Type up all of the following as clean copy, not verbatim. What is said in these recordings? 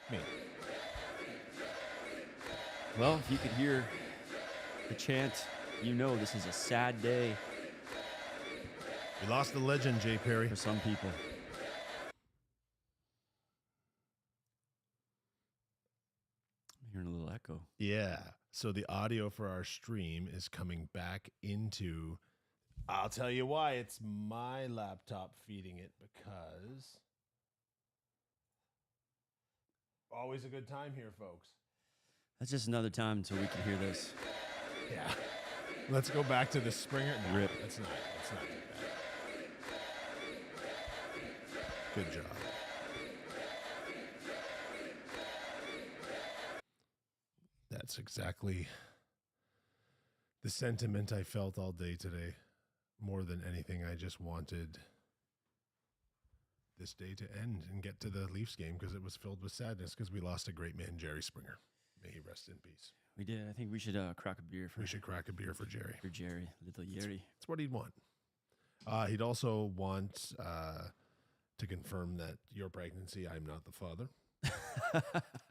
Me. Well, if you could hear the chant, you know this is a sad day We lost the legend, Jay Perry. for some people. I'm hearing a little echo. Yeah. So the audio for our stream is coming back into. I'll tell you why. It's my laptop feeding it because. Always a good time here, folks. That's just another time until we can hear this. Yeah. Let's go back to the Springer. No, Rip. Let's not do that. Good job. That's exactly the sentiment I felt all day today. More than anything, I just wanted this day to end and get to the Leafs game because it was filled with sadness because we lost a great man, Jerry Springer. May he rest in peace. We did. I think we should crack a beer for We should crack a beer for Jerry. for Jerry, little Jerry. That's what he'd want. He'd also want to confirm that your pregnancy, I'm not the father.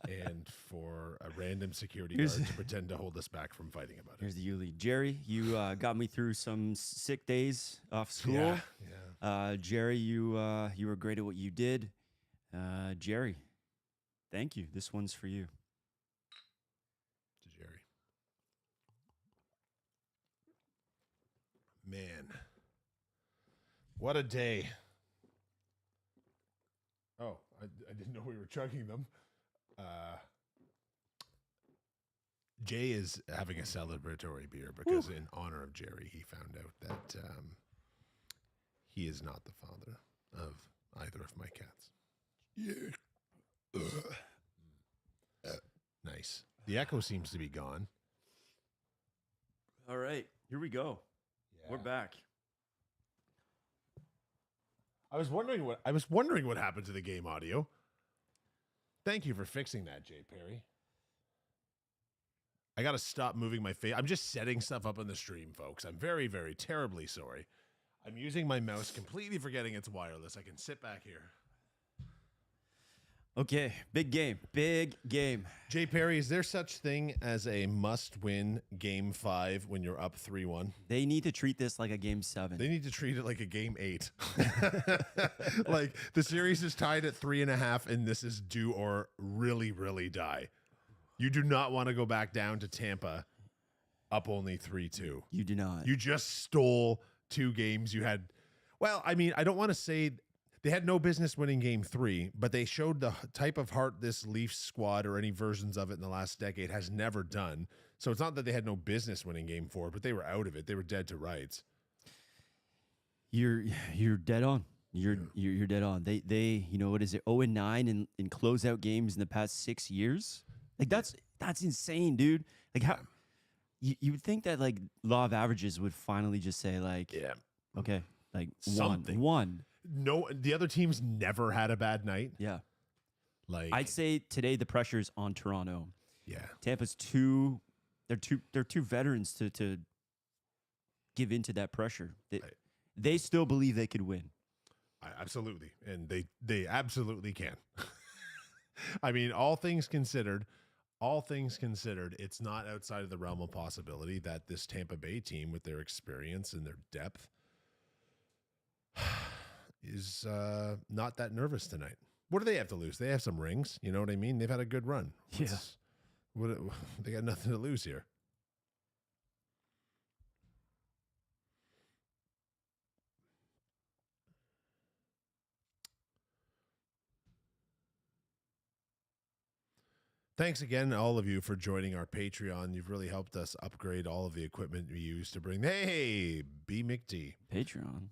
And for a random security guard to pretend to hold us back from fighting about it. Here's the Yuli. Jerry, you got me through some sick days off school. Yeah. Jerry, you were great at what you did. Jerry, thank you. This one's for you. To Jerry. Man. What a day. Oh, I didn't know we were chugging them. Jay is having a celebratory beer because in honor of Jerry, he found out that he is not the father of either of my cats. Yeah. Nice. The echo seems to be gone. All right, here we go. Yeah. We're back. I was wondering what happened to the game audio. Thank you for fixing that, Jay Perry. I got to stop moving my face. I'm just setting stuff up on the stream, folks. I'm very, very terribly sorry. I'm using my mouse, completely forgetting it's wireless. I can sit back here. Okay, big game. Big game. Jay Perry, is there such thing as a must-win Game 5 when you're up 3-1? They need to treat this like a Game 7. They need to treat it like a Game 8. Like the series is tied at 3.5, and this is do or really, really die. You do not want to go back down to Tampa up only 3-2. You do not. You just stole 2 games you had. Well, I mean, I don't want to say they had no business winning Game 3, but they showed the type of heart this Leafs squad or any versions of it in the last decade has never done. So it's not that they had no business winning Game 4, but they were out of it. They were dead to rights. You're dead on. You're dead on. They you know what is it? 0-9 in closeout games in the past 6 years. Like that's insane, dude. Like how you would think that like law of averages would finally just say like, Yeah. okay, like Something. one. No, the other teams never had a bad night. Yeah. Like I'd say today the pressure's on Toronto. yeah. Tampa's they're too veterans to give into that pressure. They still believe they could win. Absolutely. And they absolutely can. I mean, all things considered, it's not outside of the realm of possibility that this Tampa Bay team with their experience and their depth is not that nervous tonight. What do they have to lose? They have some rings. You know what I mean? They've had a good run. They got nothing to lose here. Thanks again, all of you, for joining our Patreon. You've really helped us upgrade all of the equipment we use to bring. Hey, B. McD. Patreon.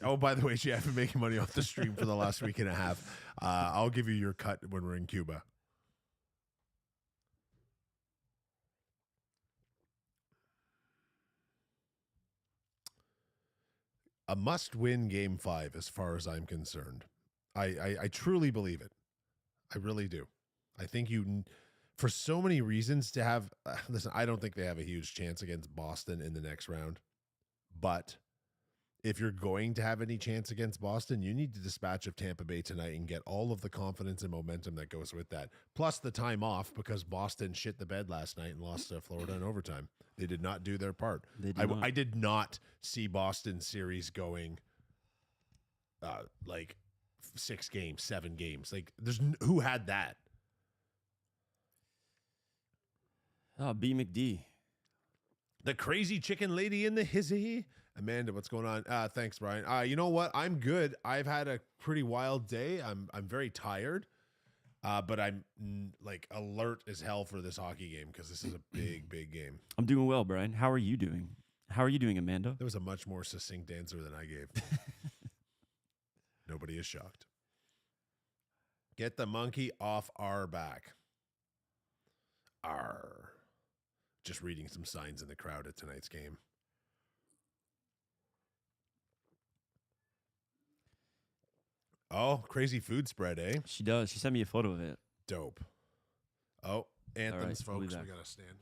Oh, by the way, you have been making money off the stream for the last week and a half. I'll give you your cut when we're in Cuba. A must-win Game 5, as far as I'm concerned. I truly believe it. I really do. I think for so many reasons to have, listen, I don't think they have a huge chance against Boston in the next round, but if you're going to have any chance against Boston, you need to dispatch of Tampa Bay tonight and get all of the confidence and momentum that goes with that. Plus the time off because Boston shit the bed last night and lost to Florida in overtime. They did not do their part. I did not see Boston series going like 6 games, 7 games. Like who had that? Oh, B. McD. The crazy chicken lady in the hizzy. Amanda, what's going on? Thanks, Brian. You know what? I'm good. I've had a pretty wild day. I'm very tired, but I'm like alert as hell for this hockey game because this is a big game. I'm doing well, Brian. How are you doing? How are you doing, Amanda? That was a much more succinct answer than I gave. Nobody is shocked. Get the monkey off our back. Arr. Just reading some signs in the crowd at tonight's game. Oh, crazy food spread, eh? She does. She sent me a photo of it. Dope. Oh, anthems, All right, folks. We got to stand.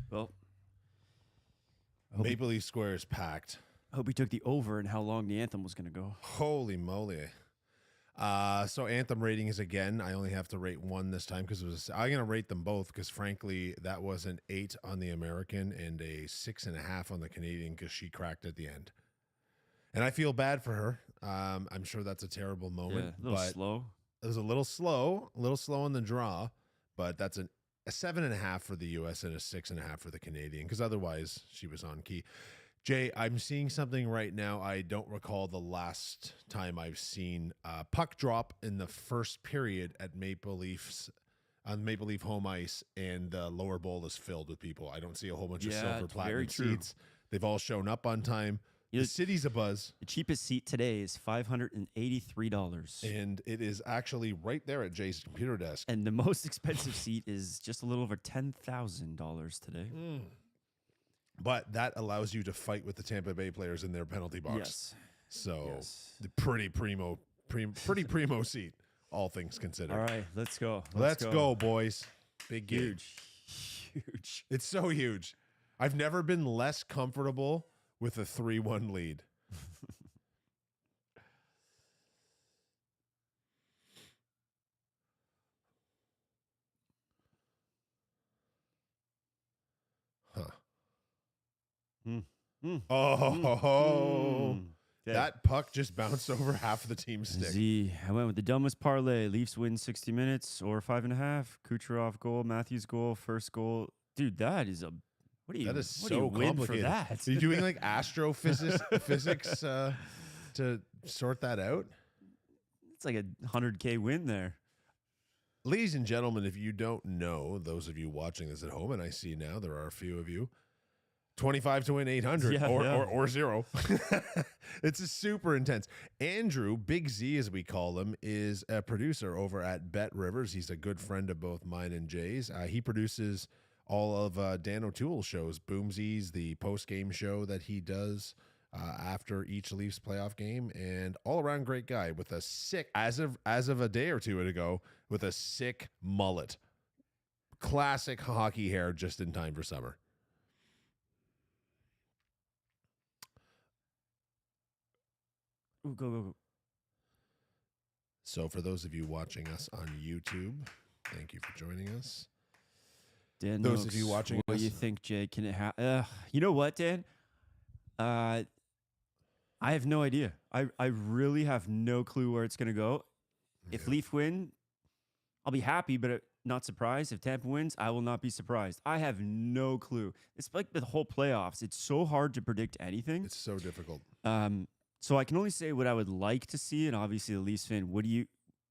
Well, Maple Leaf Square is packed. I hope he took the over and how long the anthem was going to go. Holy moly. So anthem rating is again, I only have to rate one this time because I'm going to rate them both because frankly, that was an 8 on the American and a 6.5 on the Canadian because she cracked at the end. And I feel bad for her. I'm sure that's a terrible moment, Yeah, a little but slow. it was a little slow on the draw, but that's a 7.5 for the U.S. and a 6.5 for the Canadian, because otherwise she was on key. Jay, I'm seeing something right now. I don't recall the last time I've seen a puck drop in the first period at Maple Leafs on Maple Leaf home ice, and the lower bowl is filled with people. I don't see a whole bunch of Yeah, silver it's platinum very true. seats. They've all shown up on time. You The know, city's a buzz, the cheapest seat today is $583. and it is actually right there at Jay's computer desk. And the most expensive seat is just a little over $10,000 today. But that allows you to fight with the Tampa Bay players in their penalty box. Yes. So Yes. the pretty primo seat, all things considered. All right, let's go. Let's go, boys. Big game. Huge. Huge. It's so huge. I've never been less comfortable with a 3-1 lead. Huh. Oh, Okay. that puck just bounced over half of the team's stick. I went with the dumbest parlay. Leafs win 60 minutes or 5.5. Kucherov goal, Matthews goal, first goal. Dude, that is a what do you? That is what do so you win complicated. for that? Are you doing like physics to sort that out? It's like a 100K win there. Ladies and gentlemen, if you don't know, those of you watching this at home, and I see now there are a few of you, 25 to win 800 Yeah, or zero. It's a super intense. Andrew, Big Z as we call him, is a producer over at Bet Rivers. He's a good friend of both mine and Jay's. He produces all of Dan O'Toole's shows, Boomsies, the post-game show that he does after each Leafs playoff game, and all-around great guy with a sick, as of a day or two ago, with a sick mullet. Classic hockey hair just in time for summer. Ooh, go. So for those of you watching us on YouTube, thank you for joining us. Dan, Those Noakes, of you watching what do you us- think, Jay? Can it happen? You know what, Dan? I have no idea. I really have no clue where it's going to go. If Leaf win, I'll be happy, but not surprised. If Tampa wins, I will not be surprised. I have no clue. It's like the whole playoffs. It's so hard to predict anything. It's so difficult. So I can only say what I would like to see, and obviously the Leafs fan.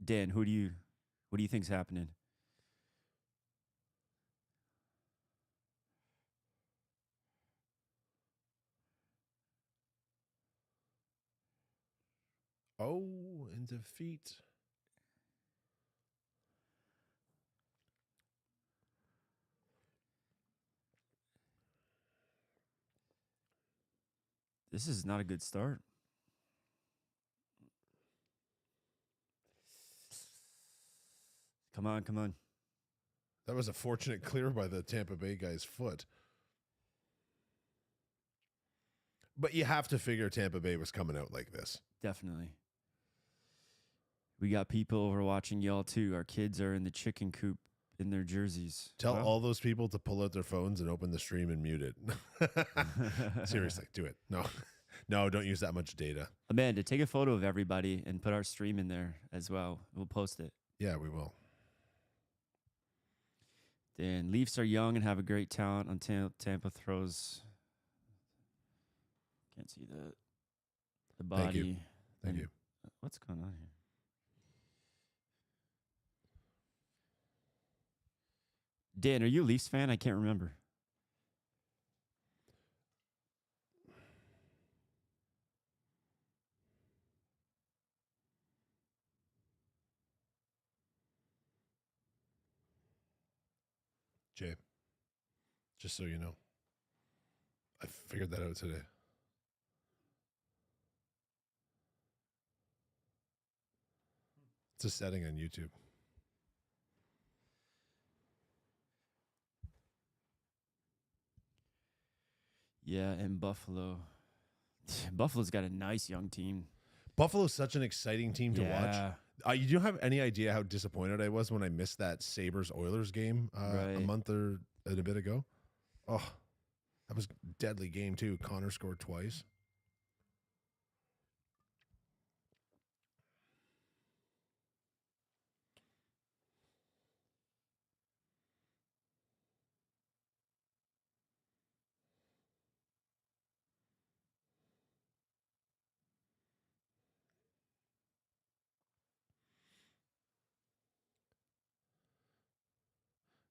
Dan? What do you think's happening? Oh, in defeat. This is not a good start. Come on. That was a fortunate clear by the Tampa Bay guy's foot. But you have to figure Tampa Bay was coming out like this. Definitely. We got people over watching y'all too. Our kids are in the chicken coop in their jerseys. Tell Wow. all those people to pull out their phones and open the stream and mute it. Seriously, do it. No, don't use that much data. Amanda, take a photo of everybody and put our stream in there as well. We'll post it. Yeah, we will. Dan, Leafs are young and have a great talent on Tampa throws. Can't see the body. Thank you. Thank and- you. What's going on here? Dan, are you a Leafs fan? I can't remember. Jay, just so you know, I figured that out today. It's a setting on YouTube. Yeah, and Buffalo. Buffalo's got a nice young team. Buffalo's such an exciting team to Yeah. watch. You don't have any idea how disappointed I was when I missed that Sabres-Oilers game a Right. month or a bit ago. Oh, that was a deadly game too. Connor scored twice.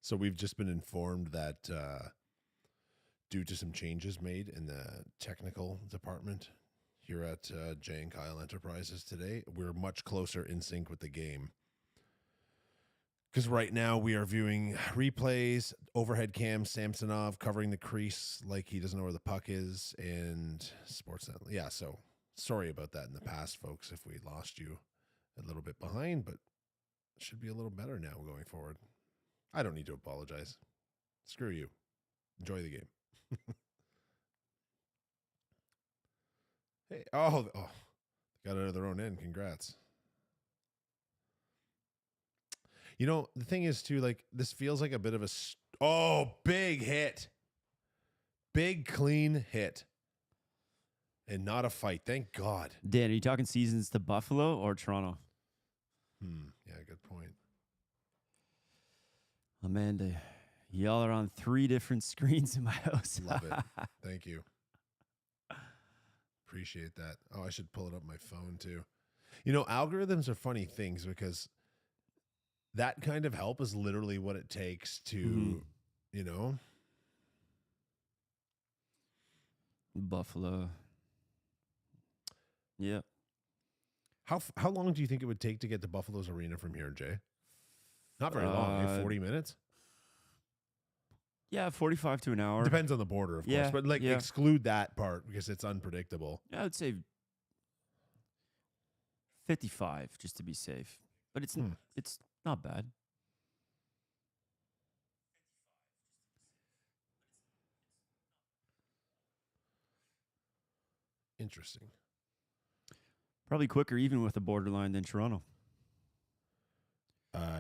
So we've just been informed that due to some changes made in the technical department here at Jay and Kyle Enterprises today, we're much closer in sync with the game. Because right now we are viewing replays, overhead cam, Samsonov covering the crease like he doesn't know where the puck is, and Sportsnet. Yeah, so sorry about that in the past, folks, if we lost you a little bit behind, but it should be a little better now going forward. I don't need to apologize. Screw you. Enjoy the game. Hey, oh, got it at their own end. Congrats. You know, the thing is, too, like, this feels like a bit of a... big hit. Big, clean hit. And not a fight. Thank God. Dan, are you talking seasons to Buffalo or Toronto? Yeah, good point. Amanda, y'all are on 3 different screens in my house. Love it. Thank you. Appreciate that. Oh, I should pull it up my phone, too. You know, algorithms are funny things because... that kind of help is literally what it takes to, you know. Buffalo. Yeah. How long do you think it would take to get to Buffalo's arena from here, Jay? Not very long. 40 minutes? Yeah, 45 to an hour. Depends on the border, of course. But exclude that part because it's unpredictable. Yeah, I would say 55 just to be safe. But it's not bad. Interesting. Probably quicker even with the borderline than Toronto.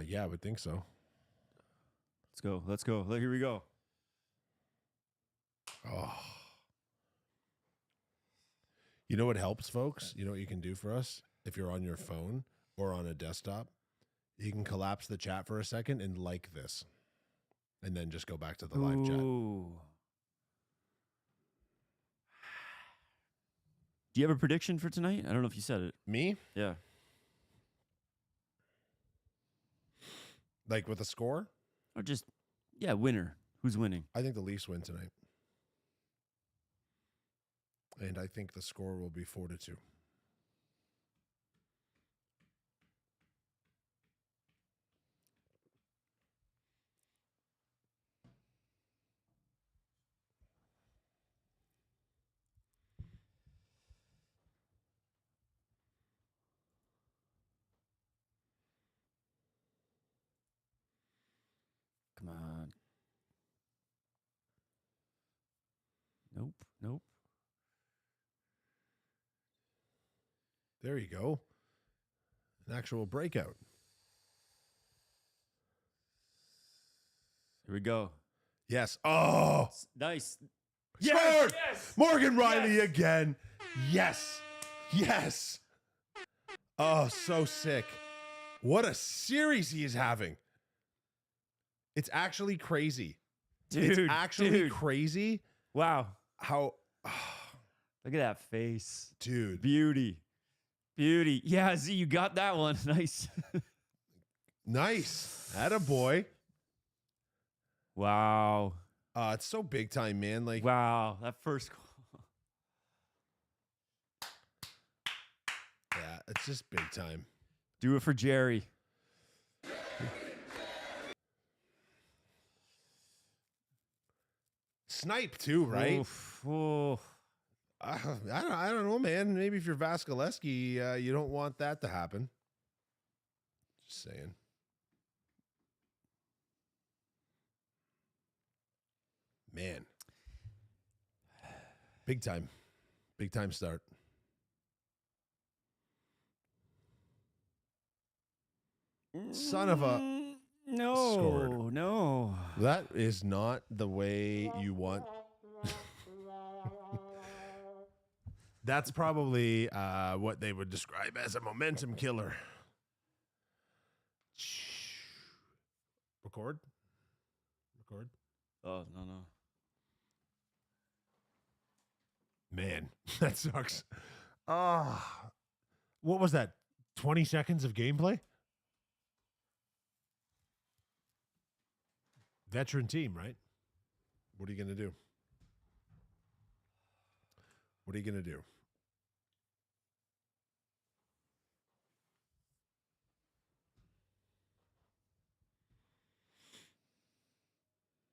Yeah, I would think so. Let's go. Here we go. Oh. You know what helps, folks? You know what you can do for us? If you're on your phone or on a desktop, you can collapse the chat for a second and like this. And then just go back to the live chat. Do you have a prediction for tonight? I don't know if you said it. Me? Yeah. Like with a score? Or just, winner. Who's winning? I think the Leafs win tonight. And I think the score will be 4-2. Come on. Nope. There you go. An actual breakout. Here we go. Yes. Oh, Nice. yes! Yes! Morgan Riley again. Yes. Yes. Oh, so sick. What a series he is having. It's actually crazy. Dude, it's actually crazy. Wow. How... Look at that face. dude. Beauty. Yeah, Z, you got that one. Nice. Nice. Attaboy. Wow. It's so big time, man. Like, Wow. That first goal. yeah, it's just big time. Do it for Jerry. Snipe too, right? Oof. Oh. I don't know, man. Maybe if you're Vasilevsky, you don't want that to happen. Just saying. Man. Big time. Big time start. Son of a... No. Scored. No. That is not the way you want... That's probably what they would describe as a momentum killer. Record? Oh, no. Man, that sucks. What was that? 20 seconds of gameplay? Veteran team, right? What are you going to do? What are you going to do?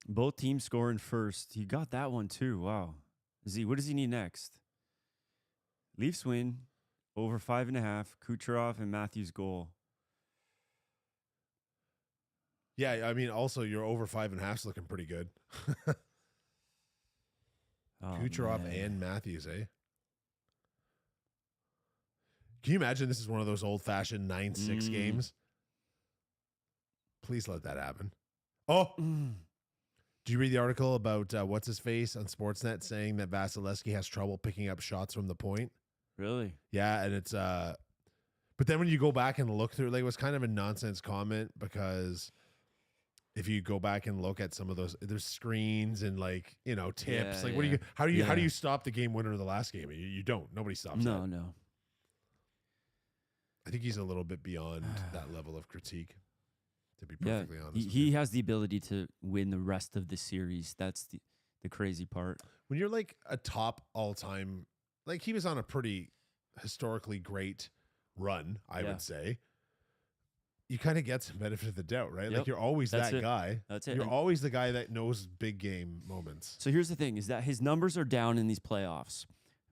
Both teams scoring first. He got that one too. Wow. What does he need next? Leafs win over 5.5. Kucherov and Matthews goal. Yeah, I mean, also you're over 5.5 is looking pretty good. Oh, Kucherov man. and Matthews, eh? Can you imagine this is one of those old-fashioned 9-6 games? Please let that happen. Oh, do you read the article about what's his face on Sportsnet saying that Vasilevsky has trouble picking up shots from the point? Really? Yeah, and it's but then when you go back and look through, like, it was kind of a nonsense comment because if you go back and look at some of those, there's screens and like, you know, tips. Yeah, like, yeah. what do you? How do you stop the game winner of the last game? You don't. Nobody stops. No, that. no. I think he's a little bit beyond that level of critique. To be Yeah, perfectly honest, with he you. has the ability to win the rest of the series. That's the crazy part. When you're like a top all-time, like he was on a pretty historically great run, I Yeah. would say. You kind of get some benefit of the doubt, right? Yep. Like you're always That's that it. guy. That's it. You're And always the guy that knows big game moments. so here's the thing: is that his numbers are down in these playoffs.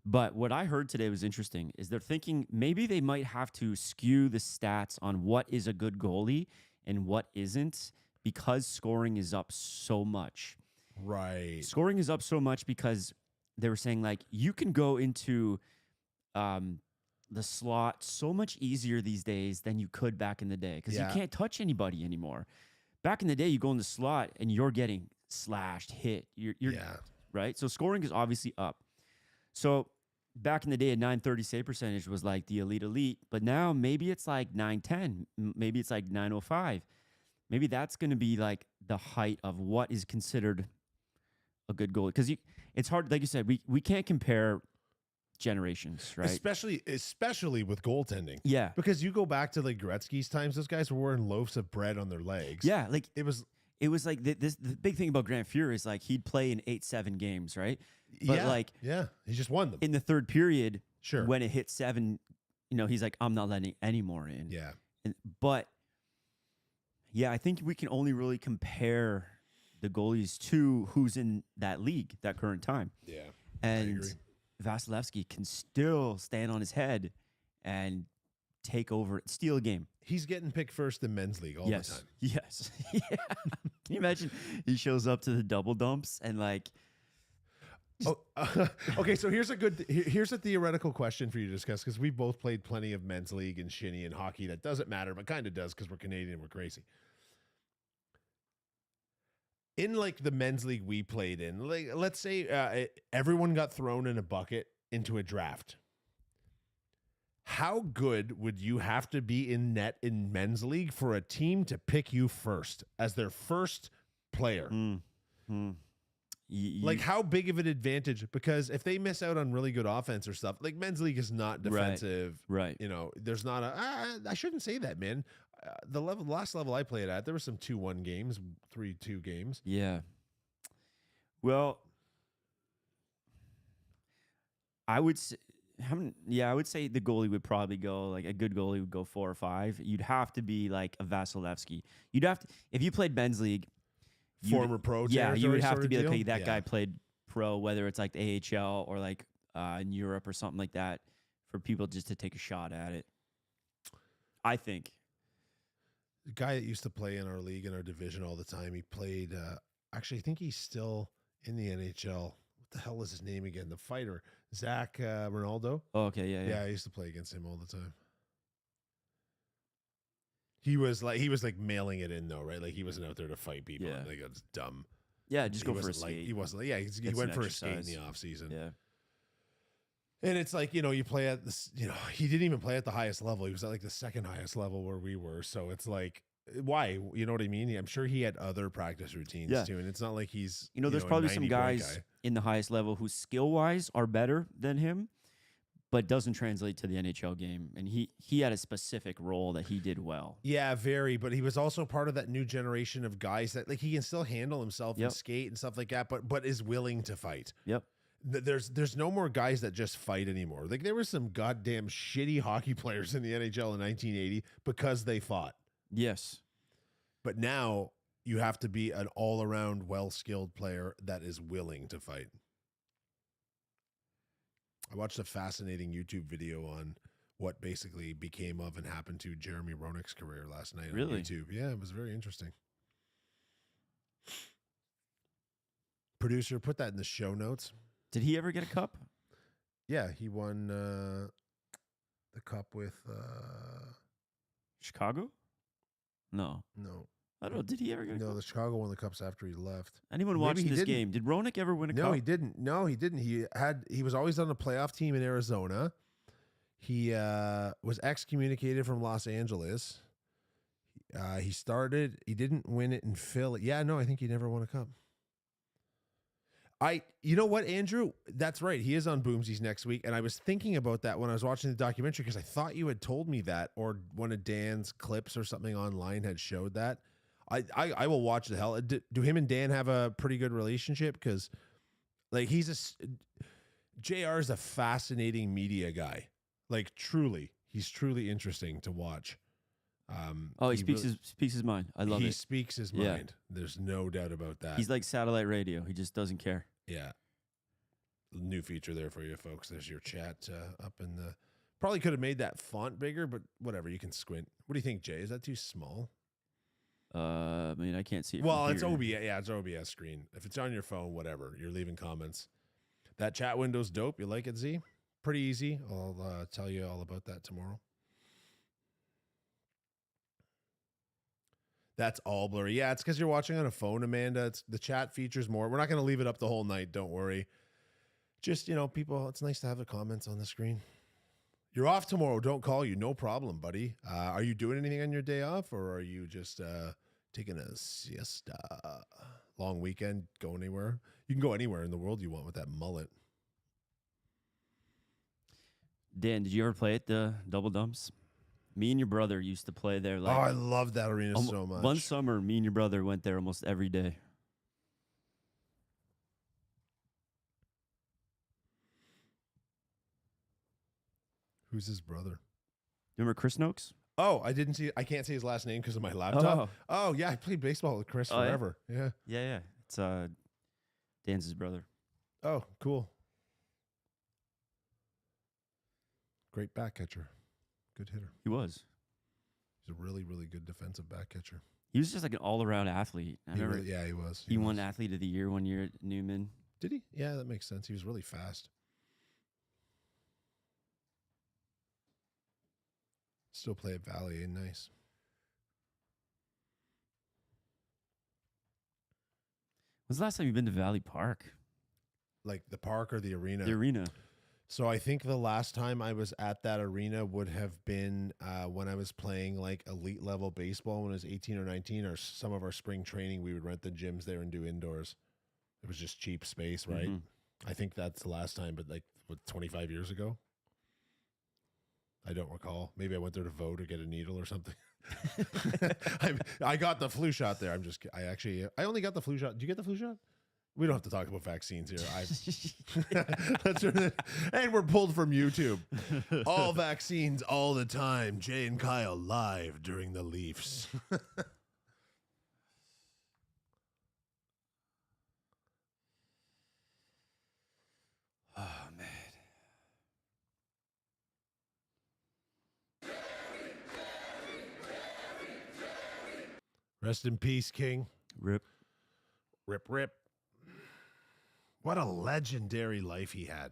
But what I heard today was interesting. Is they're thinking maybe they might have to skew the stats on what is a good goalie and what isn't because scoring is up so much. Right. Scoring is up so much because they were saying like you can go into the slot so much easier these days than you could back in the day because Yeah. you can't touch anybody anymore. Back in the day, you go in the slot and you're getting slashed, hit. You're Yeah. right. So scoring is obviously up. So back in the day, a 930 save percentage was like the elite, but now maybe it's like 910, maybe it's like 905. Maybe that's going to be like the height of what is considered a good goalie because it's hard. Like you said, we can't compare generations, right? Especially with goaltending. Yeah. Because you go back to like Gretzky's times, those guys were wearing loaves of bread on their legs. Yeah, like It was like the big thing about Grant Fuhr is like he'd play in 8-7 games, right? But yeah, like yeah, he just won them. in the third period, Sure. when it hit 7, he's like, I'm not letting any more in. Yeah. But yeah, I think we can only really compare the goalies to who's in that league that current time. Yeah. And agree. Vasilevsky can still stand on his head and take over, steal a game. He's getting picked first in men's league all the time. Yes. Yeah. Can you imagine he shows up to the double dumps and like, Oh, okay. So here's a theoretical question for you to discuss because we've both played plenty of men's league and shinny and hockey. That doesn't matter, but kind of does because we're Canadian and we're crazy. In like the men's league we played in, like let's say everyone got thrown in a bucket into a draft. How good would you have to be in net in men's league for a team to pick you first as their first player? Like how big of an advantage? Because if they miss out on really good offense or stuff, like men's league is not defensive. Right. There's not I shouldn't say that, man. The last level I played at, there were some 2-1 games, 3-2 games. Yeah. Well, I would say, I would say the goalie would probably go, like a good goalie would go 4 or 5. You'd have to be like a Vasilevsky. You'd have to, if you played men's league, Former pro. yeah, you would territory have sort to of be like, deal? hey, that Yeah. guy played pro, whether it's like the AHL or like in Europe or something like that, for people just to take a shot at it. I think. The guy that used to play in our league in our division all the time. He played. Actually, I think he's still in the NHL. What the hell is his name again? The fighter, Zach Ronaldo. Oh, okay, yeah. Yeah, I used to play against him all the time. He was like mailing it in though, right? Like he wasn't out there to fight people. Yeah. Like it's dumb. Yeah, just He go for a wasn't like skate. he wasn't. Yeah, he Get went some for a skate in exercise. the off season. Yeah. And it's like, you play at this, he didn't even play at the highest level. He was at like the second highest level where we were. So it's like, why? You know what I mean? I'm sure he had other practice routines Yeah. too. And it's not like he's, There's a probably some 90-point guys guy. in the highest level who skill wise are better than him, but doesn't translate to the NHL game. And he had a specific role that he did well. Yeah, very. But he was also part of that new generation of guys that like he can still handle himself and Yep. skate and stuff like that, but is willing to fight. Yep. There's no more guys that just fight anymore. Like there were some goddamn shitty hockey players in the NHL in 1980 because they fought. Yes. But now you have to be an all-around well-skilled player that is willing to fight. I watched a fascinating YouTube video on what basically became of and happened to Jeremy Roenick's career last night on Really? YouTube. Yeah, it was very interesting. Producer, put that in the show notes. Did he ever get a cup? Yeah, he won the cup with Chicago? No. no. I don't know. Did he ever get a No, cup? the Chicago won the cups after he left. Anyone Maybe watching he this didn't. game, did Roenick ever win a cup? No, he didn't. No, he didn't. He was always on a playoff team in Arizona. He was excommunicated from Los Angeles. He didn't win it in Philly. Yeah, no, I think he never won a cup. You know what, Andrew? That's right. He is on Boomsies next week. And I was thinking about that when I was watching the documentary because I thought you had told me that, or one of Dan's clips or something online had showed that. I will watch the hell. Do him and Dan have a pretty good relationship? Because like JR is a fascinating media guy. Like truly, he's truly interesting to watch. He speaks his mind. I love it. He speaks his Yeah. mind. There's no doubt about that. He's like satellite radio. He just doesn't care. Yeah. New feature there for you folks. There's your chat up in the. Probably could have made that font bigger, but whatever. You can squint. What do you think, Jay? Is that too small? I mean, I can't see it. Well, from it's here. OBS. Yeah, it's OBS screen. If it's on your phone, whatever. You're leaving comments. That chat window's dope. You like it, Z? Pretty easy. I'll tell you all about that tomorrow. That's all blurry. Yeah, it's because you're watching on a phone, Amanda. The chat features more. We're not going to leave it up the whole night. Don't worry. Just, people, it's nice to have the comments on the screen. You're off tomorrow. Don't call you. No problem, buddy. Are you doing anything on your day off, or are you just taking a siesta? Long weekend, go anywhere? You can go anywhere in the world you want with that mullet. Dan, did you ever play at the Double Dumps? Me and your brother used to play there. Like, I love that arena so much. One summer, me and your brother went there almost every day. Who's his brother? Remember Chris Noakes? Oh, I didn't see. I can't say his last name because of my laptop. Oh, yeah, I played baseball with Chris Oh, yeah? forever. Yeah. Yeah. It's Dan's his brother. Oh, cool. Great back catcher. Good hitter. He was. He's a really, really good defensive back catcher. He was just like an all-around athlete. I remember Yeah, he was. he won Athlete of the Year one year at Newman. Did he? Yeah, that makes sense. He was really fast. Still play at Valley. Nice. When's the last time you've been to Valley Park? Like the park or the arena? The arena. So I think the last time I was at that arena would have been when I was playing like elite level baseball when I was 18 or 19, or some of our spring training. We would rent the gyms there and do indoors. It was just cheap space, right? Mhm. I think that's the last time, but like, what, 25 years ago? I don't recall. Maybe I went there to vote or get a needle or something. I got the flu shot there. I only got the flu shot. Did you get the flu shot? We don't have to talk about vaccines here. And we're pulled from YouTube. All vaccines all the time. Jay and Kyle live during the Leafs. Oh, man. Rest in peace, King. Rip. Rip, rip. What a legendary life he had.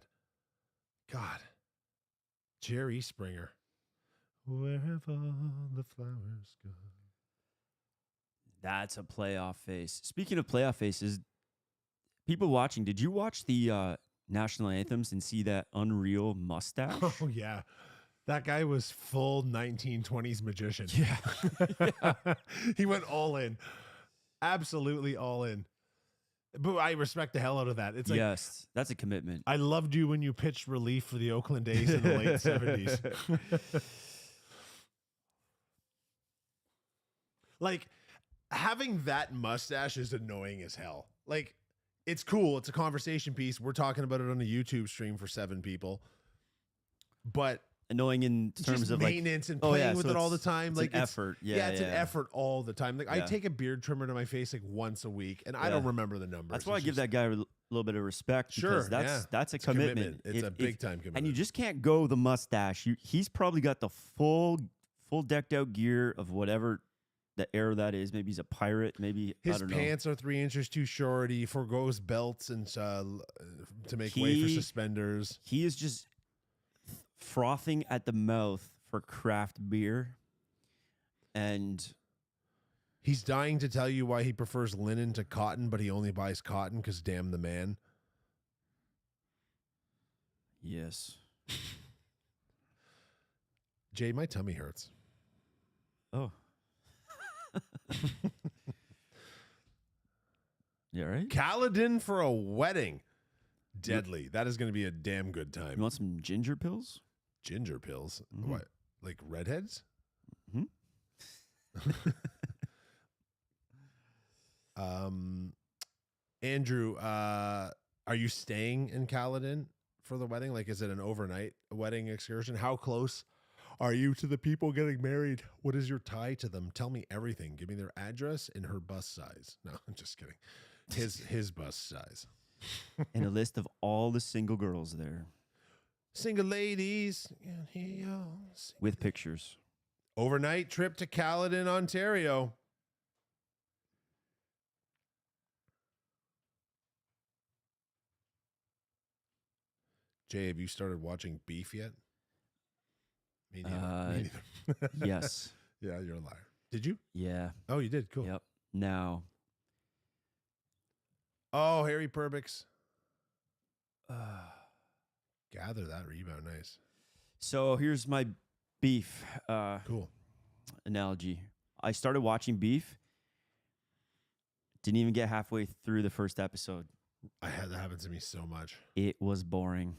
God. Jerry Springer. Wherever the flowers go. That's a playoff face. Speaking of playoff faces, people watching, did you watch the national anthems and see that unreal mustache? Oh, yeah. That guy was full 1920s magician. Yeah. He went all in. Absolutely all in. But I respect the hell out of that. It's like, yes, that's a commitment. I loved you when you pitched relief for the Oakland A's in the late 70s. Like, having that mustache is annoying as hell. Like, it's cool. It's a conversation piece. We're talking about it on a YouTube stream for 7 people. But Annoying in terms just of like maintenance and playing with so it all the it's- time. it's Like an effort. Yeah, it's an effort all the time. Like I Yeah. take a beard trimmer to my face like once a week, and I don't remember the numbers. That's why I It's give just- that guy a little bit of respect. Sure, Because that's a It's commitment. It's a big time commitment. And you just can't go the mustache. He's probably got the full decked out gear of whatever the era that is. Maybe he's a pirate. Maybe I His don't pants are 3 inches too short. He forgoes belts and to make way for suspenders. know. He is just frothing at the mouth for craft beer, and He's dying to tell you why he prefers linen to cotton, but he only buys cotton because damn the man. yes. Jay, my tummy hurts. Oh. Yeah, right? Kaladin for a wedding. Deadly. That is going to be a damn good You time. want some ginger pills? Ginger pills. Mhm. What? Like redheads? Mhm. Andrew, are you staying in Kaladin for the wedding? Like, is it an overnight wedding excursion? How close are you to the people getting married? What is your tie to them? Tell me everything. Give me their address and her bus size. No, I'm just kidding. His bus size. And a list of all the single girls there Single ladies. with pictures. Overnight trip to Kaladin, Ontario. Jay, have you started watching Beef yet? Me neither. Me neither. Yes. Yeah, you're a liar. Did you? Yeah. Oh, you did. Cool. Yep. Now, Oh, Harry Perbix. Gather that rebound. Nice. so here's my beef Cool. analogy. I started watching Beef. Didn't even get halfway through the first episode. I had that happen to me so much. It was boring.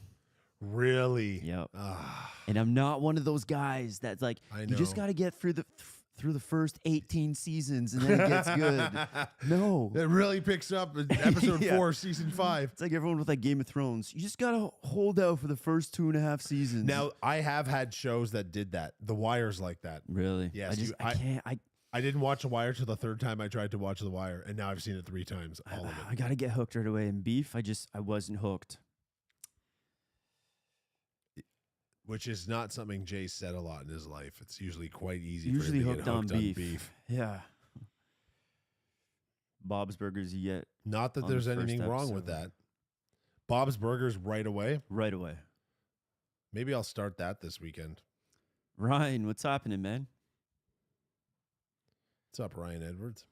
Really? Yep. Ah, And I'm not one of those guys that's like, I you just know. got to get through the first 18 seasons and then it gets good. No. It really picks up in episode Yeah. 4, season 5. It's like everyone with like Game of Thrones. You just got to hold out for the first 2.5 seasons. Now, I have had shows that did that. The Wire's like that. Really? Yes, I can't. I didn't watch The Wire till the 3rd time I tried to watch The Wire, and now I've seen it 3 times. All of I it. got to get hooked right away. In Beef, I wasn't hooked. Which is not something Jay said a lot in his life. It's usually quite easy Usually for him to get hooked on hooked beef. Yeah. Bob's Burgers, you get Not that On the there's first anything wrong with episode. that. Bob's Burgers right away. right away. Maybe I'll start that this weekend. Ryan, what's happening, man? What's up, Ryan Edwards?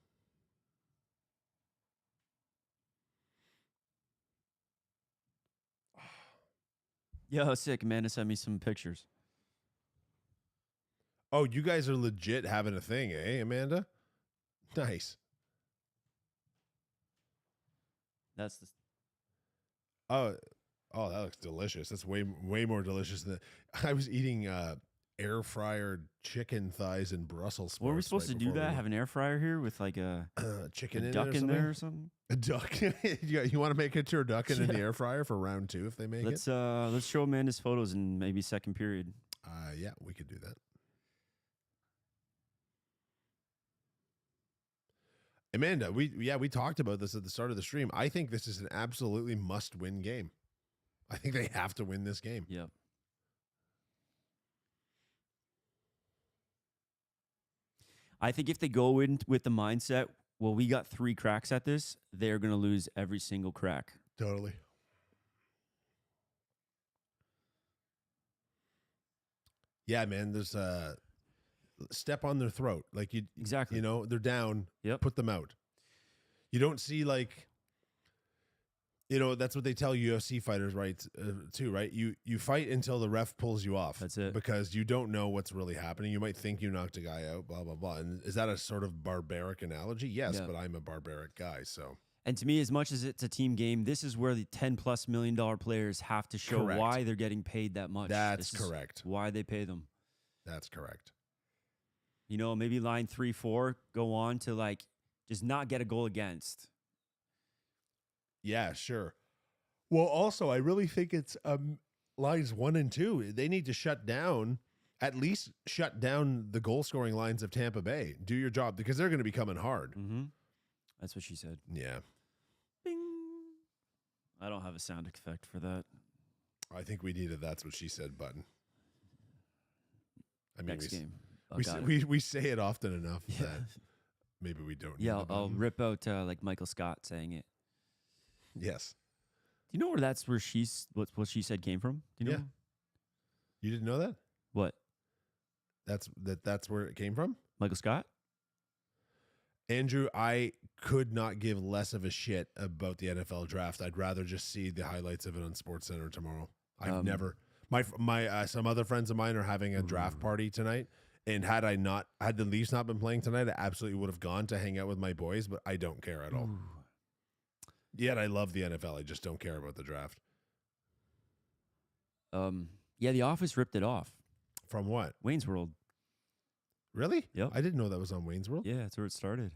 Yo, sick. Amanda sent me some pictures. Oh, you guys are legit having a thing, eh, Amanda? Nice. That's the Oh, that looks delicious. That's way more delicious than I was eating. Air fryer chicken thighs and Brussels sprouts. Were we supposed to do that? Have an air fryer here with like a chicken in duck it or in there something? or something? A duck. you want to make a turducken in the Yeah. air fryer for round 2 if they make it? Let's show Amanda's photos in maybe second period. Yeah, we could do that. Amanda, we talked about this at the start of the stream. I think this is an absolutely must-win game. I think they have to win this game. Yep. I think if they go in with the mindset, well, we got 3 cracks at this, they're gonna lose every single crack. Totally. Yeah, man, there's a step on their throat. Like Exactly. you know, they're down. Yep. Put them out. You don't see like, you know, that's what they tell UFC fighters, right? Too, right? You fight until the ref pulls you off. That's it. Because you don't know what's really happening. You might think you knocked a guy out, blah blah blah. And is that a sort of barbaric analogy? Yes, Yeah. but I'm a barbaric guy, so And to me, as much as it's a team game, this is where the $10+ million players have to show Correct. why they're getting paid that much. That's This is correct. why they pay them. That's correct. You know, maybe line 3, 4 go on to like just not get a goal against. Yeah, sure. Well, also, I really think it's lines 1 and 2. They need to at least shut down the goal scoring lines of Tampa Bay. Do your job because they're going to be coming hard. Mm-hmm. That's what she said. Yeah. Bing. I don't have a sound effect for that. I think we need a "that's what she said" button. I mean, Next game. we say it often enough that maybe we don't. Yeah, need a I'll button. rip out like Michael Scott saying it. Yes. Do you know where that's where what she said came from? Do you know? Yeah. You didn't know that? What? That's where it came from? Michael Scott? Andrew, I could not give less of a shit about the NFL draft. I'd rather just see the highlights of it on SportsCenter tomorrow. I've never. My some other friends of mine are having a draft party tonight, and had the Leafs not been playing tonight, I absolutely would have gone to hang out with my boys. But I don't care at all. Yet I love the NFL. I just don't care about the draft. Yeah, The Office ripped it off. From what? Wayne's World. Really? Yep. I didn't know that was on Wayne's World. Yeah, that's where it started.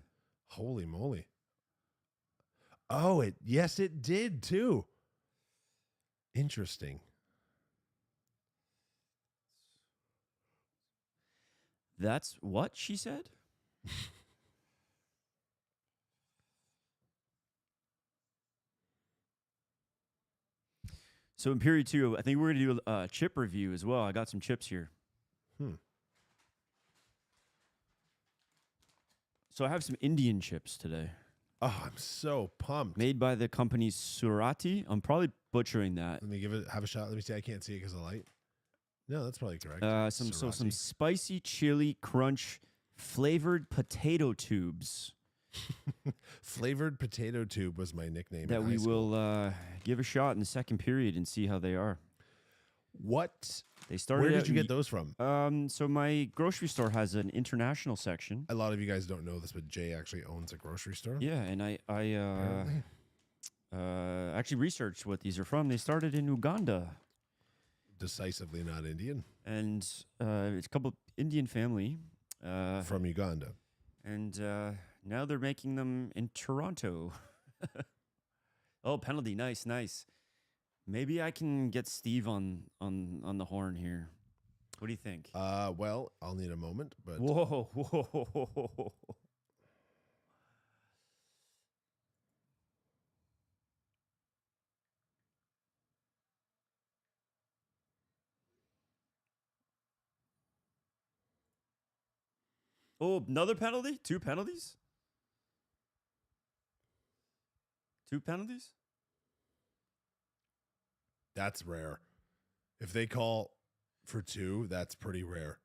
Holy moly. Oh, yes, it did too. Interesting. That's what she said? So in period 2, I think we're going to do a chip review as well. I got some chips here. So I have some Indian chips today. Oh, I'm so pumped. Made by the company Surati. I'm probably butchering that. Let me have a shot. Let me see. I can't see it because of light. No, that's probably correct. Some Sriracha. spicy chili crunch flavored potato tubes Flavored potato tube was my nickname. that in we high school. will give a shot in the second period and see how they are. What? They started. Where out did you in get those from? So my grocery store has an international section. A lot of you guys don't know this, but Jay actually owns a grocery store. Yeah, and I Apparently. actually researched what these are from. They started in Uganda, Decisively not Indian. and it's a couple Indian family, From Uganda. and now they're making them in Toronto. Oh, penalty! Nice, nice. Maybe I can get Steve on the horn here. What do you think? Well, I'll need a moment, but Whoa, whoa. Oh, another penalty? 2 penalties? 2 penalties? that's rare. If they call for 2, that's pretty rare.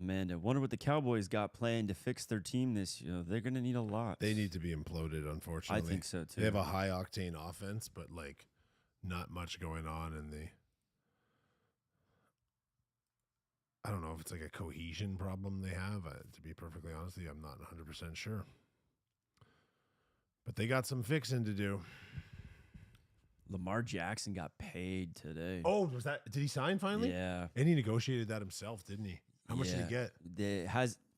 Amanda, wonder what the Cowboys got planned to fix their team this year. They're going to need a lot. They need to be imploded, unfortunately. I think so, too. They have a high octane offense, but like not much going on in the. I don't know if it's like a cohesion problem they have. To be perfectly honest with you, I'm not 100% sure. But they got some fixing to do. Lamar Jackson got paid today. Oh, did he sign finally? Yeah. And he negotiated that himself, didn't he? How much did he get?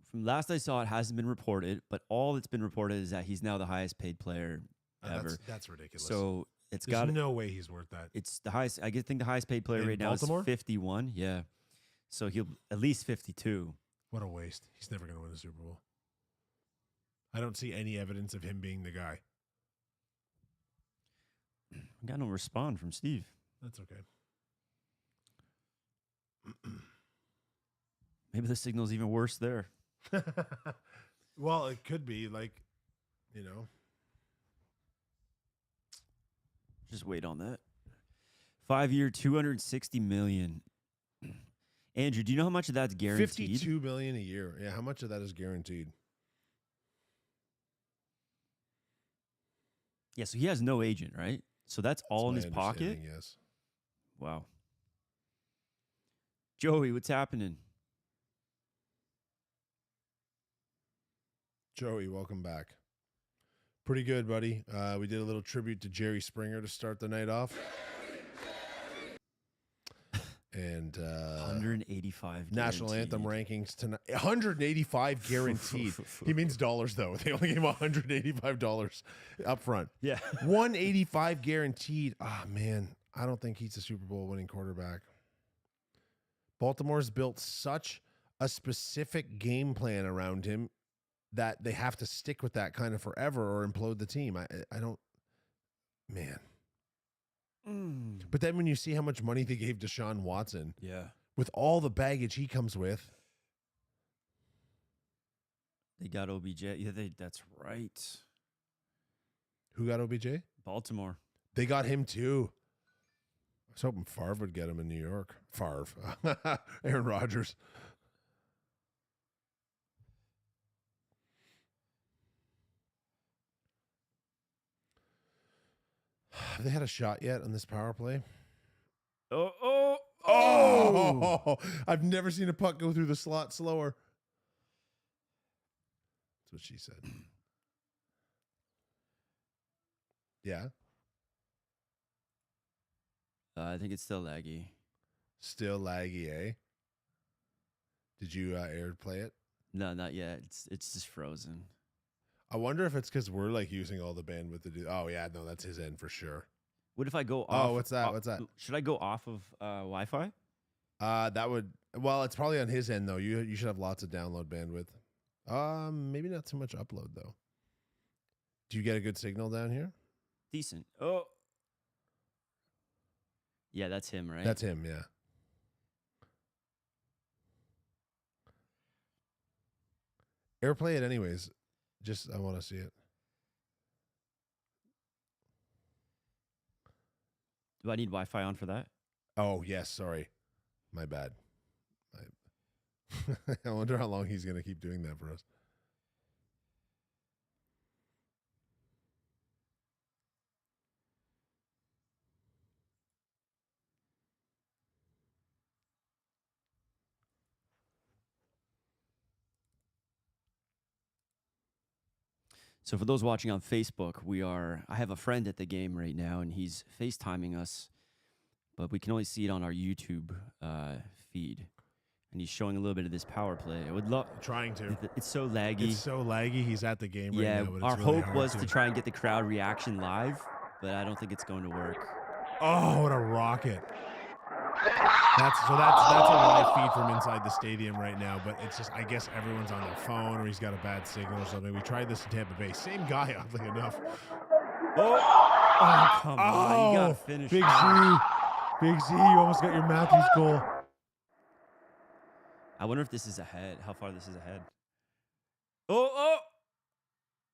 From last I saw, it hasn't been reported, but all that's been reported is that he's now the highest paid player ever. That's ridiculous. So it's There's got no way he's worth that. It's the highest. I think the highest paid player In right now Baltimore? is 51. Yeah. So he'll at least 52. What a waste. He's never going to win a Super Bowl. I don't see any evidence of him being the guy. I got no respond from Steve. That's okay. Maybe the signal's even worse there. Well, it could be like, you know. Just wait on that. 5-year, $260 million. Andrew, do you know how much of that's guaranteed? $52 million a year. Yeah, how much of that is guaranteed? Yeah, so he has no agent, right? So that's all in my his pocket? understanding, yes. Wow. Joey, what's happening? Joey, welcome back. Pretty good, buddy. We did a little tribute to Jerry Springer to start the night off. And 185 national anthem guaranteed. rankings tonight. 185 guaranteed. He means dollars, though. They only gave him $185 up front. Yeah. 185 guaranteed. Ah, man. I don't think he's a Super Bowl winning quarterback. Baltimore's built such a specific game plan around him that they have to stick with that kind of forever or implode the team. I don't, man. But then when you see how much money they gave Deshaun Watson, Yeah. with all the baggage he comes with, They got OBJ. Yeah, that's right. who got OBJ? Baltimore. They got him too. I was hoping Favre would get him in New York. Favre. Aaron Rodgers. Have they had a shot yet on this power play? Oh! I've never seen a puck go through the slot slower. That's what she said. Yeah. I think it's still laggy. Still laggy, eh? Did you air play it? No, not yet. It's just frozen. I wonder if it's because we're like using all the bandwidth to do. Oh yeah, no, that's his end for sure. What if I go off? Oh, what's that? What's that? Should I go off of Wi-Fi? That would. Well, it's probably on his end though. You should have lots of download bandwidth. Maybe not too much upload though. Do you get a good signal down here? Decent. Oh. Yeah, that's him, right? That's him. Yeah. Airplay it anyways. Just I want to see it. Do I need Wi-Fi on for that? Oh yes, sorry, my bad. I wonder how long he's gonna keep doing that for us. So for those watching on Facebook, I have a friend at the game right now, and he's FaceTiming us, but we can only see it on our YouTube feed. And he's showing a little bit of this power play. I would love Trying to. It's so laggy. It's so laggy. He's at the game right Yeah, now. But our it's really hope hard was to try and get the crowd reaction live, but I don't think it's going to work. Oh, what a rocket! That's a live feed from inside the stadium right now. But it's just I guess everyone's on their phone or he's got a bad signal or something. We tried this in Tampa Bay. Same guy, oddly enough. Oh, come on! You gotta finish. Big Z, Big Z, you almost got your Matthews goal. I wonder if this is ahead. How far this is ahead? Oh!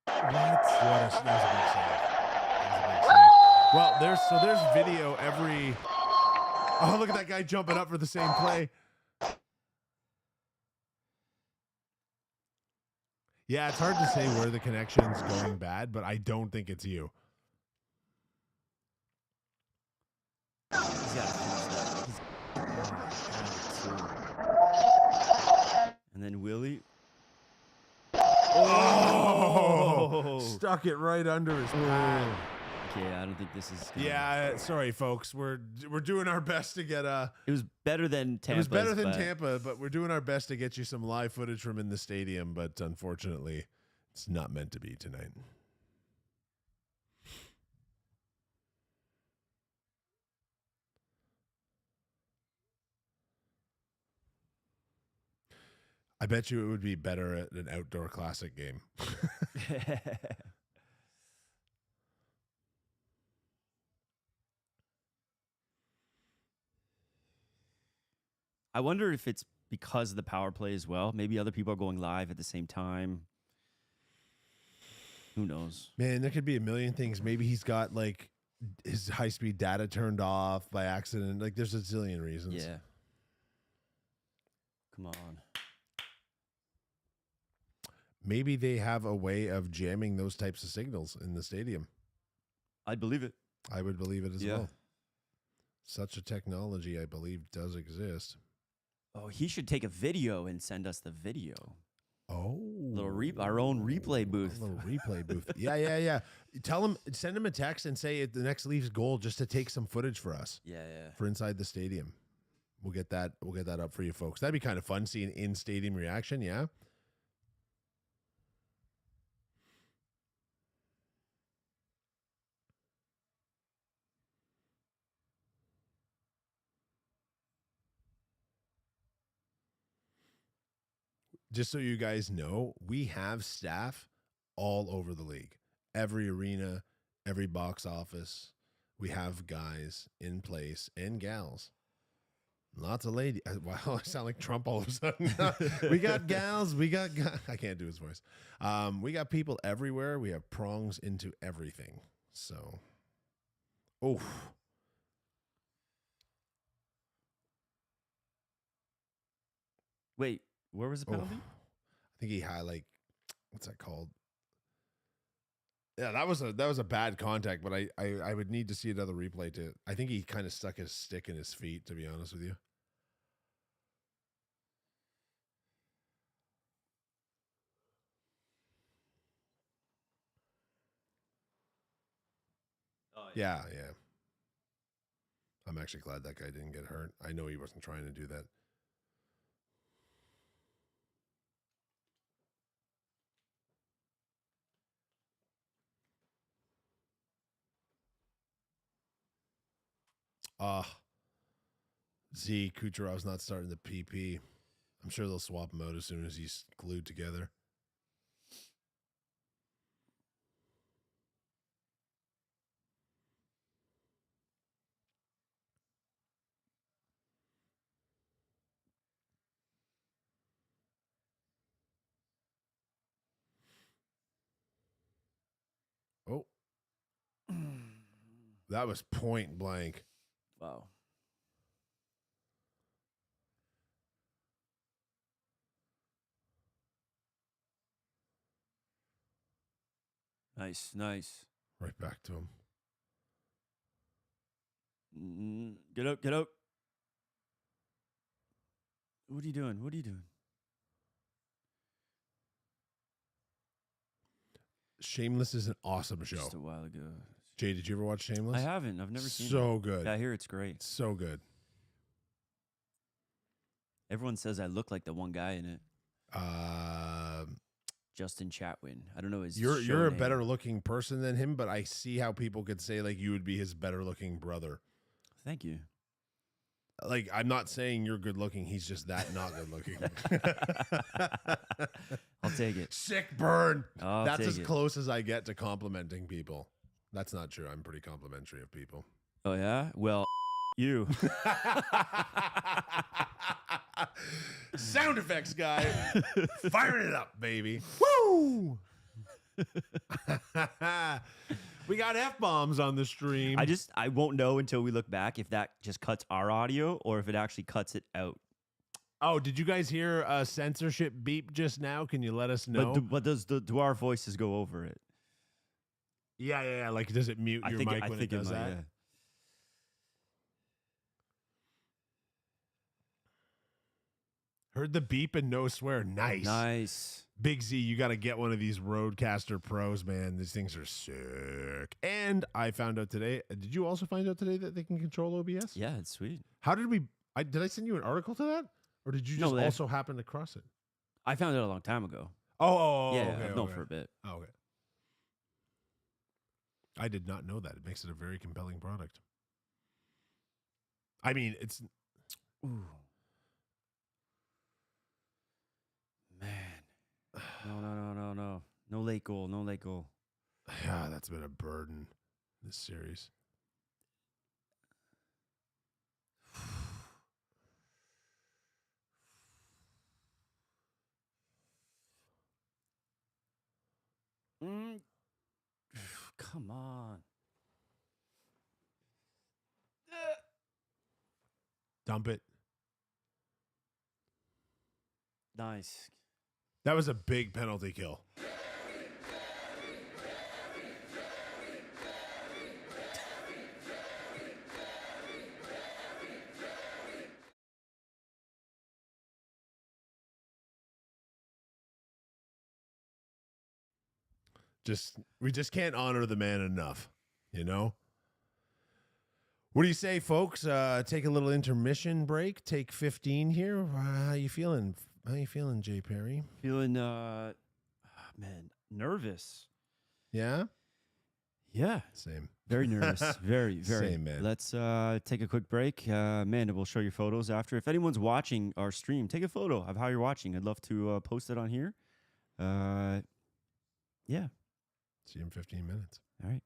What? That was a big save. That was a big save. Well, there's video every. Oh, look at that guy jumping up for the same play. Yeah, it's hard to say where the connection's going bad, but I don't think it's you. He's gotta finish that. And then Willie. Oh! Stuck it right under his pad. Okay, I don't think this is. Yeah, sorry, folks. We're doing our best to get It was better than Tampa. It was better than Tampa, but we're doing our best to get you some live footage from in the stadium. But unfortunately, it's not meant to be tonight. I bet you it would be better at an outdoor classic game. I wonder if it's because of the power play as well. Maybe other people are going live at the same time. Who knows? Man, there could be a million things. Maybe he's got like his high-speed data turned off by accident. Like there's a zillion reasons. Yeah. Come on. Maybe they have a way of jamming those types of signals in the stadium. I'd believe it. I would believe it as Yeah. well. Such a technology, I believe, does exist. Oh, he should take a video and send us the video. Oh, Our own replay booth. A little replay booth. Yeah. Tell him, send him a text and say the next Leafs goal just to take some footage for us Yeah. for inside the stadium. We'll get that up for you folks. That'd be kind of fun seeing in stadium reaction. Yeah. Just so you guys know, we have staff all over the league. Every arena, every box office. We have guys in place and gals. Lots of ladies. Wow, I sound like Trump all of a sudden. We got gals. I can't do his voice. We got people everywhere. We have prongs into everything. So, oh. Wait, where was the penalty? I think he had like, what's that called? Yeah, that was a bad contact, but I would need to see another replay to. I think he kind of stuck his stick in his feet, to be honest with you. Oh, Yeah. I'm actually glad that guy didn't get hurt. I know he wasn't trying to do that. Kucherov's not starting the PP. I'm sure they'll swap him out as soon as he's glued together. Oh, that was point blank. Wow. Nice. Right back to him. Get out. What are you doing? Shameless is an awesome show. Just a while ago. Jay, did you ever watch Shameless? I haven't. I've never seen it. So good. I hear it's great. So good. Everyone says I look like the one guy in it. Justin Chatwin. I don't know his You're show a name. better looking person than him, but I see how people could say like you would be his better looking brother. Thank you. Like, I'm not saying you're good looking. He's just that not good looking. I'll take it. Sick burn. That's take as it. close as I get to complimenting people. That's not true. I'm pretty complimentary of people. Oh yeah? Well, you. Sound effects guy. Firing it up, baby. Woo! We got F-bombs on the stream. I won't know until we look back if that just cuts our audio or if it actually cuts it out. Oh, did you guys hear a censorship beep just now? Can you let us know? But do our voices go over it? Yeah. Like, does it mute your mic when it does that? Yeah. Heard the beep and no swear. Nice. Big Z, you got to get one of these Rodecaster Pros, man. These things are sick. And I found out today. Did you also find out today that they can control OBS? Yeah, it's sweet. How did we? Did I send you an article to that, or did you just also happen to cross it? I found it a long time ago. Oh, yeah, okay, I've known for a bit. Oh, okay. I did not know that. It makes it a very compelling product. I mean, it's. Ooh. Man. No. No late goal. Yeah, that's been a burden this series. come on. Dump it. Nice. That was a big penalty kill. We just can't honor the man enough, you know? What do you say, folks? Take a little intermission break. Take 15 here. How you feeling? How you feeling, Jay Perry? Feeling, man, nervous. Yeah? Yeah. Same. Very nervous. Very, very. Same, man. Let's take a quick break. Amanda will show you photos after. If anyone's watching our stream, take a photo of how you're watching. I'd love to post it on here. Yeah. See you in 15 minutes. All right.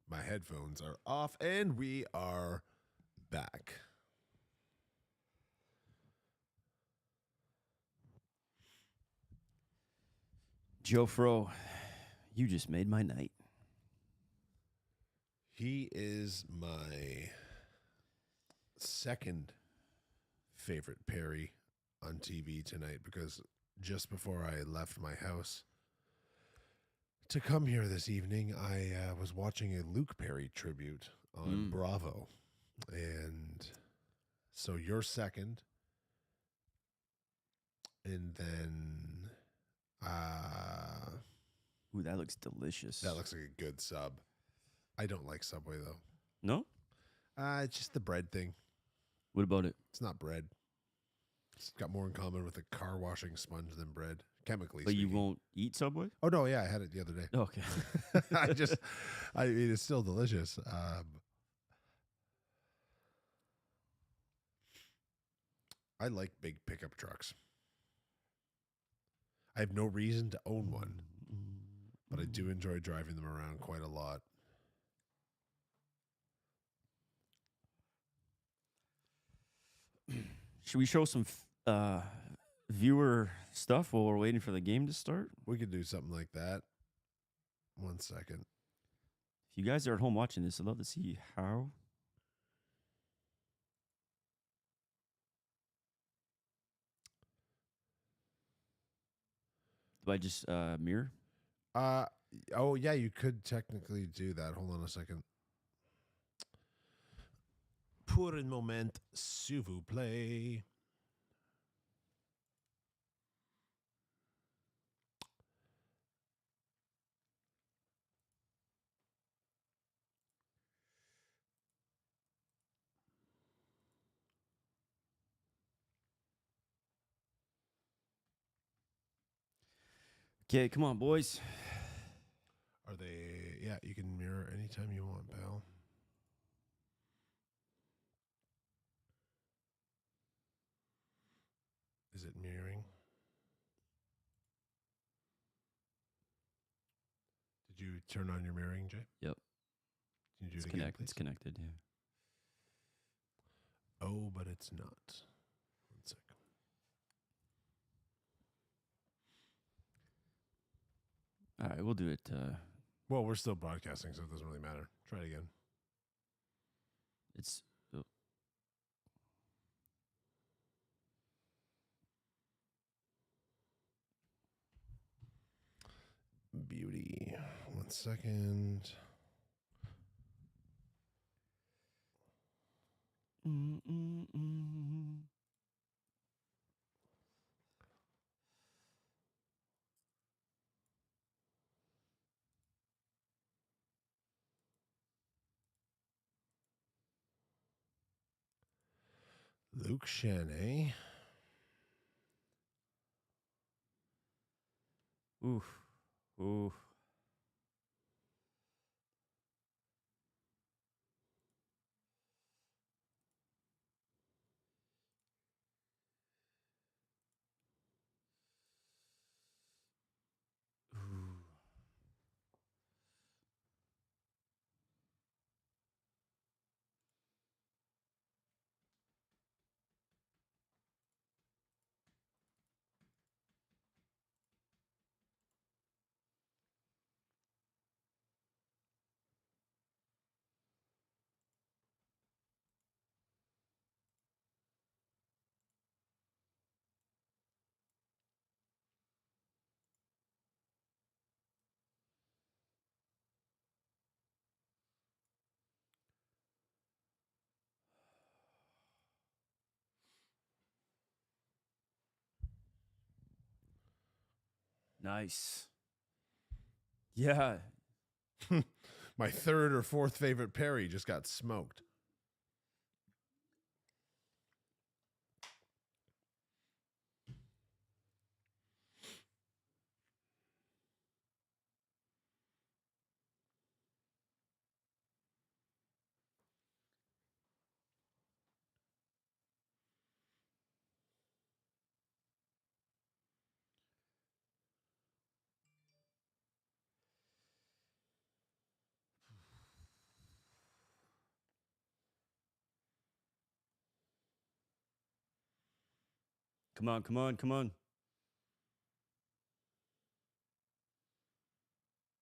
My headphones are off, and we are back. Joe Fro, you just made my night. He is my second favorite Perry on TV tonight because just before I left my house to come here this evening, I was watching a Luke Perry tribute on Bravo. And so you're second. And then Ooh, that looks delicious. that looks like a good sub. I don't like Subway though. No? It's just the bread thing. What about it? It's not bread. It's got more in common with a car washing sponge than bread, chemically But speaking. you won't eat Subway? Oh no, yeah, I had it the other day. Okay. I mean, it's still delicious. I like big pickup trucks. I have no reason to own one, but I do enjoy driving them around quite a lot. Should we show some viewer stuff while we're waiting for the game to start? We could do something like that. 1 second. If you guys are at home watching this, I'd love to see how. Do I just mirror? Oh yeah, you could technically do that. Hold on a second. Pour un moment, s'il vous plaît. Okay, come on, boys. Are they? Yeah, you can mirror anytime you want, pal. Is it mirroring? Did you turn on your mirroring, Jay? Yep. Can you do It's it again, It's please? connected, yeah. Oh, but it's not. 1 second. All right, we'll do it. Well, we're still broadcasting, so it doesn't really matter. Try it again. It's Beauty. 1 second. Luke Chaney. Oof. Oof. Ooh. Nice. Yeah. My third or fourth favorite Perry just got smoked. Come on, come on, come on.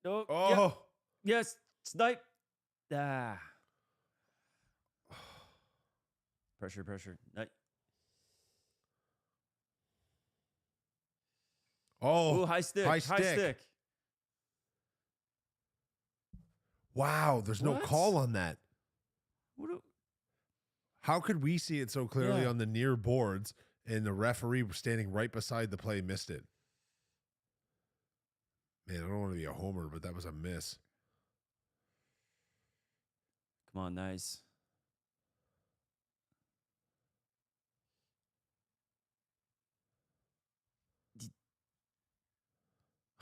Oh, yeah. Oh, Yes. Snipe. Ah. Pressure, pressure. oh, Ooh, high stick. high High stick. stick. Wow, there's no What? call on that. What do- How could we see it so clearly Yeah. on the near boards and the referee standing right beside the play missed it? Man, I don't want to be a homer, but that was a miss. Come on, nice.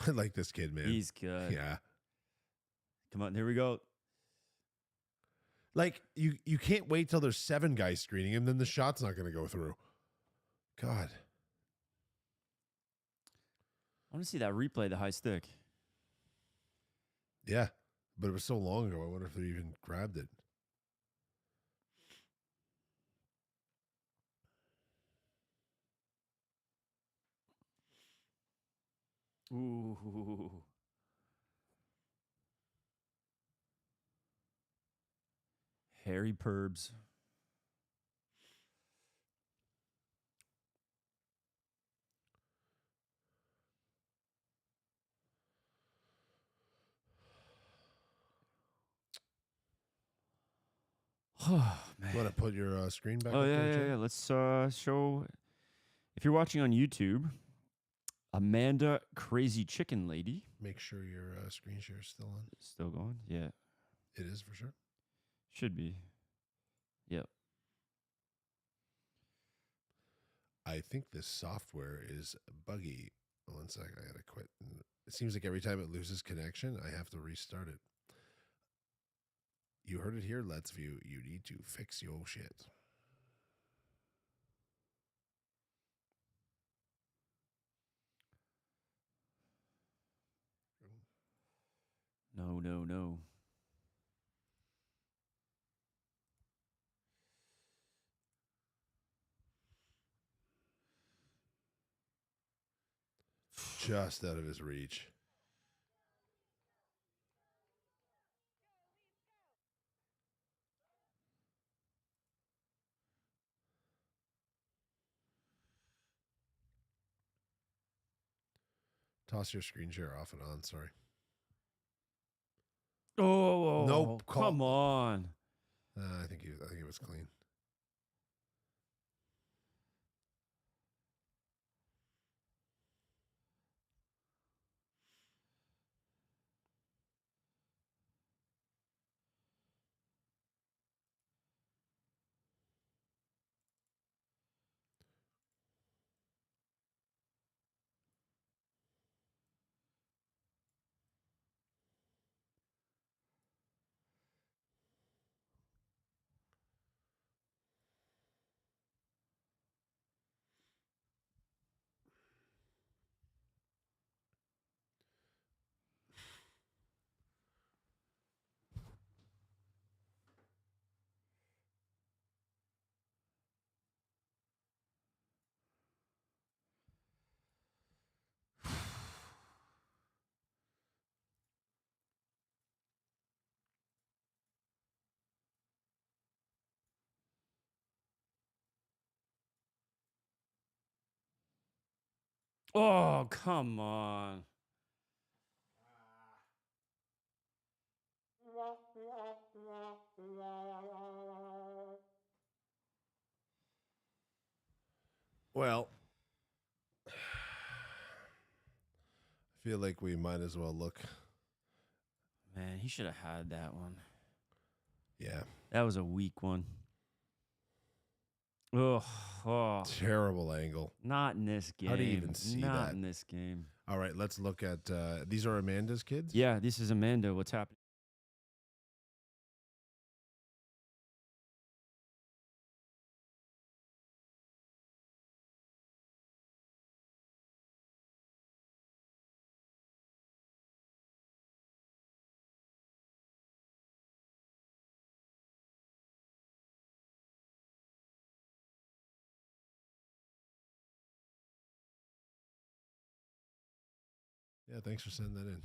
I like this kid, man. He's good. Yeah. Come on, here we go. Like you can't wait till there's 7 guys screening him, then the shot's not going to go through. God. I want to see that replay, the high stick. Yeah. But it was so long ago. I wonder if they even grabbed it. Ooh. Harry Perbs. Oh, man. You want to put your screen back Oh, up yeah, there, yeah, Jay? yeah. Let's show. If you're watching on YouTube, Amanda Crazy Chicken Lady. Make sure your screen share is still on. Still going? Yeah. It is for sure. Should be. Yep. I think this software is buggy. One sec, I gotta quit. It seems like every time it loses connection, I have to restart it. You heard it here, Let's View. You need to fix your shit. No, no, no. Just out of his reach. Toss your screen share off and on. Sorry. Oh, Nope, call- come on. I think it was clean. Oh, come on. Well, I feel like we might as well look. Man, he should have had that one. Yeah. That was a weak one. Ugh. Oh, Terrible angle. not in this game. How do you even see Not that? in this game. All right, let's look at these are Amanda's kids? Yeah, this is Amanda. What's happening? Yeah, thanks for sending that in.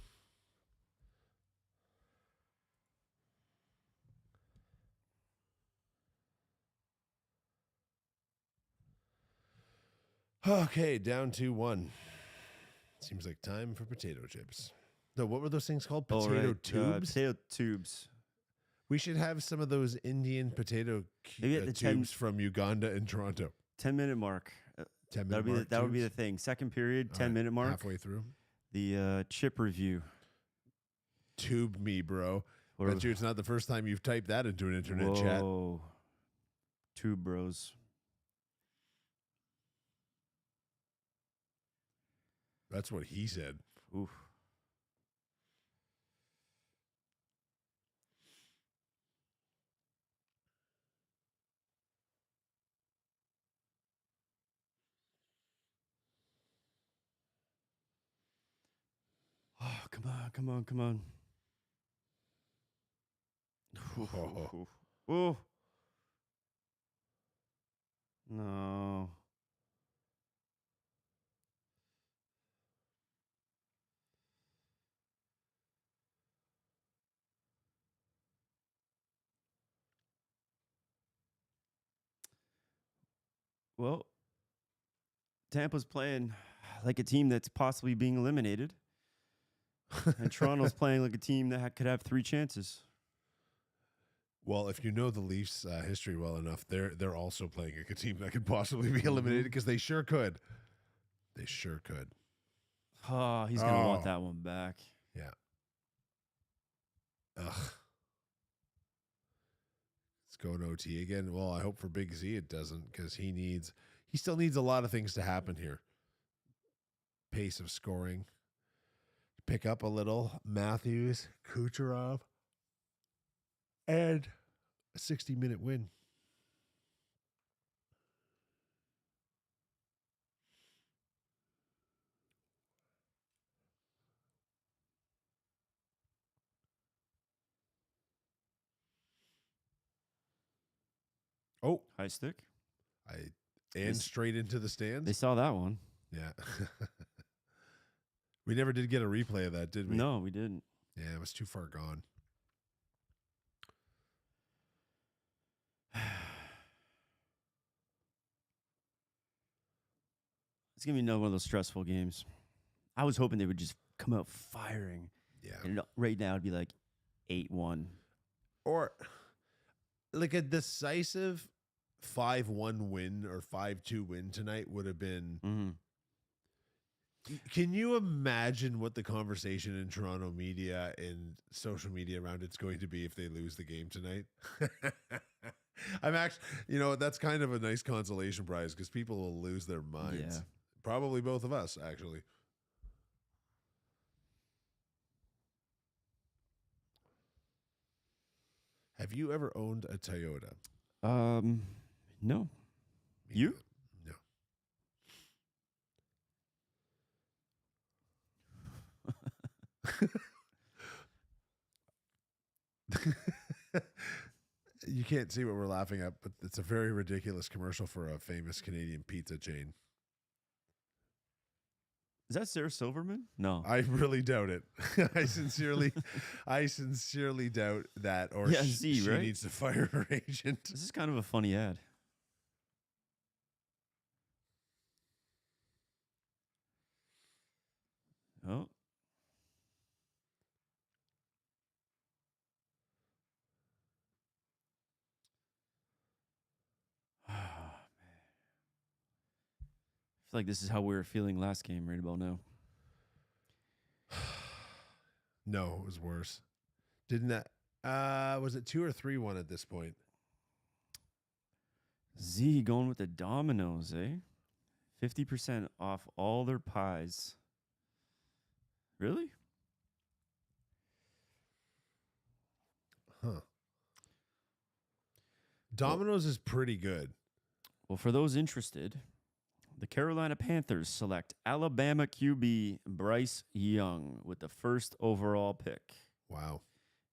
Okay, down to 1. Seems like time for potato chips. No, what were those things called? Oh, Potato right. tubes? Potato tubes. We should have some of those Indian potato Maybe at the tubes from Uganda and Toronto. 10-minute mark. 10-minute mark. That would be the thing. Second period, All right, 10-minute mark. halfway through. The chip review. Tube me, bro. Or- Bet you it's not the first time you've typed that into an internet chat. Whoa. Tube bros. That's what he said. Oof. Oh, come on, come on, come on. Oh. Ooh. No. Well, Tampa's playing like a team that's possibly being eliminated, and Toronto's playing like a team that could have 3 chances. Well, if you know the Leafs history well enough, they're also playing a team that could possibly be eliminated because they sure could. They sure could. Oh, he's going to want that one back. Yeah. Ugh. Let's go to OT again. Well, I hope for Big Z it doesn't because he still needs a lot of things to happen here. Pace of scoring. Pick up a little. Matthews, Kucherov, and a 60-minute win. Oh, High stick. Straight into the stands. They saw that one. Yeah. We never did get a replay of that, did we? No, we didn't. Yeah, it was too far gone. It's going to be another one of those stressful games. I was hoping they would just come out firing. Yeah. And right now it'd be like 8-1. Or like a decisive 5-1 win or 5-2 win tonight would have been. Mm-hmm. Can you imagine what the conversation in Toronto media and social media around it's going to be if they lose the game tonight? I'm actually, that's kind of a nice consolation prize because people will lose their minds. Yeah. Probably both of us, actually. Have you ever owned a Toyota? No. You? No. You can't see what we're laughing at, but it's a very ridiculous commercial for a famous Canadian pizza chain. Is that Sarah Silverman? No. I really doubt it. I sincerely doubt that. Or Yeah, she right? needs to fire her agent. This is kind of a funny ad. Oh. I feel like this is how we were feeling last game right about now. No, it was worse. Didn't that? Was it 2 or 3-1 at this point? Z going with the Dominoes, eh? 50% off all their pies. Really? Huh. Domino's is pretty good. Well, for those interested, the Carolina Panthers select Alabama QB Bryce Young with the first overall pick. Wow.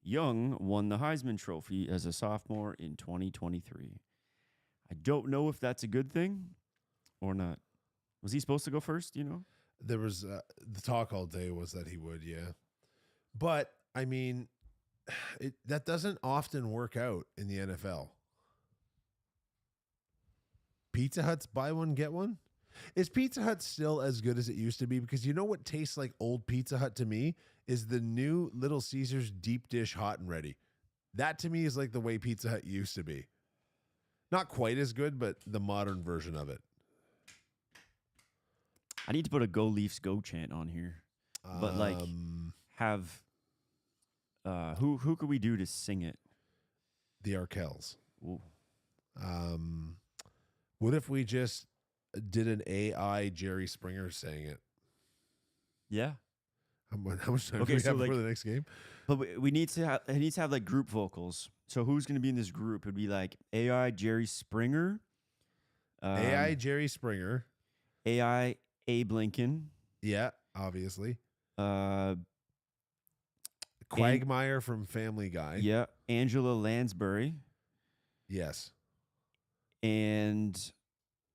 Young won the Heisman Trophy as a sophomore in 2023. I don't know if that's a good thing or not. Was he supposed to go first, There was the talk all day was that he would, yeah. But I mean, that doesn't often work out in the NFL. Pizza Hut's buy one get one. Is Pizza Hut still as good as it used to be? Because you know what tastes like old Pizza Hut to me is the new Little Caesars deep dish hot and ready. That to me is like the way Pizza Hut used to be. Not quite as good, but the modern version of it. I need to put a "Go Leafs Go" chant on here, but like have who could we do to sing it? The Arkells. Ooh. What if we just did an AI Jerry Springer saying it? Yeah, How much time Okay, do we so, have like- for the next game? but we need to have it needs to have like group vocals. So who's going to be in this group? It'd be like AI Jerry Springer, AI Jerry Springer. AI Abe Lincoln, Yeah, obviously. uh, Quagmire from Family Guy. yeah, Angela Lansbury, Yes. and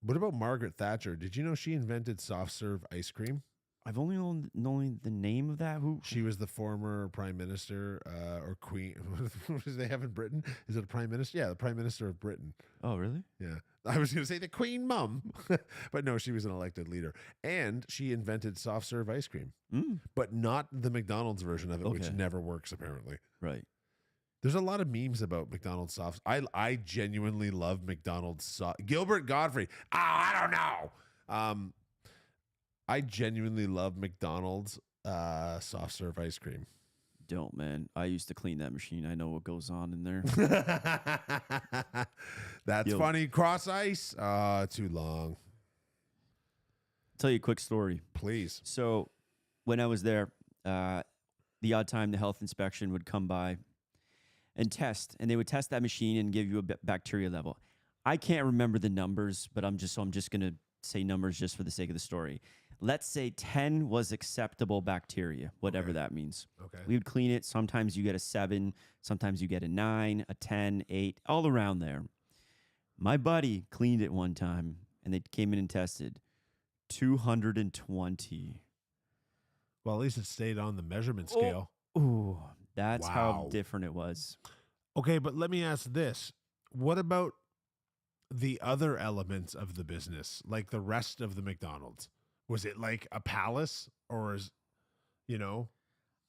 What about Margaret Thatcher? Did you know she invented soft serve ice cream? I've only known the name of that. Who? She was the former prime minister or queen. What do they have in Britain? Is it a prime minister? Yeah, the prime minister of Britain. Oh, really? Yeah. I was going to say the queen mum, but no, she was an elected leader. And she invented soft serve ice cream, but not the McDonald's version of it, which Okay. never works apparently. Right. There's a lot of memes about McDonald's soft. I genuinely love McDonald's soft. Gilbert Godfrey. Oh, I don't know. I genuinely love McDonald's soft serve ice cream. Don't, man. I used to clean that machine. I know what goes on in there. That's Yo. funny. Cross ice. Too long. Tell you a quick story. Please. So when I was there, the odd time the health inspection would come by and test, and they would test that machine and give you a bacteria level. I can't remember the numbers, but I'm just going to say numbers just for the sake of the story. Let's say 10 was acceptable bacteria, whatever that means. Okay. We would clean it. Sometimes you get a 7, sometimes you get a 9, a 10, 8, all around there. My buddy cleaned it one time, and they came in and tested 220. Well, at least it stayed on the measurement scale. Ooh, that's how Wow. different it was. Okay, but let me ask this. What about the other elements of the business, like the rest of the McDonald's? Was it like a palace or is, you know?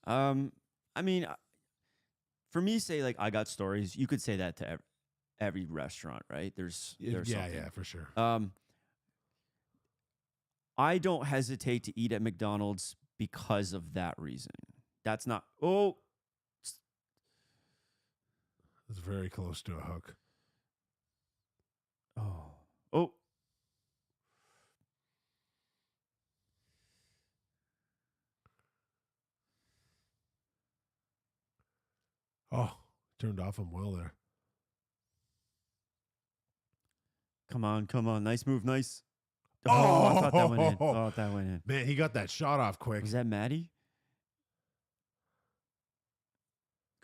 I mean, for me, say like I got stories. You could say that to every restaurant, right? There's Yeah, something. yeah, for sure. I don't hesitate to eat at McDonald's because of that reason. That's not. Oh, It's very close to a hook. oh. Oh, turned off him well there. Come on. Nice move, nice. Oh, I thought that went in. Oh, that went in. Man, he got that shot off quick. Was that Maddie?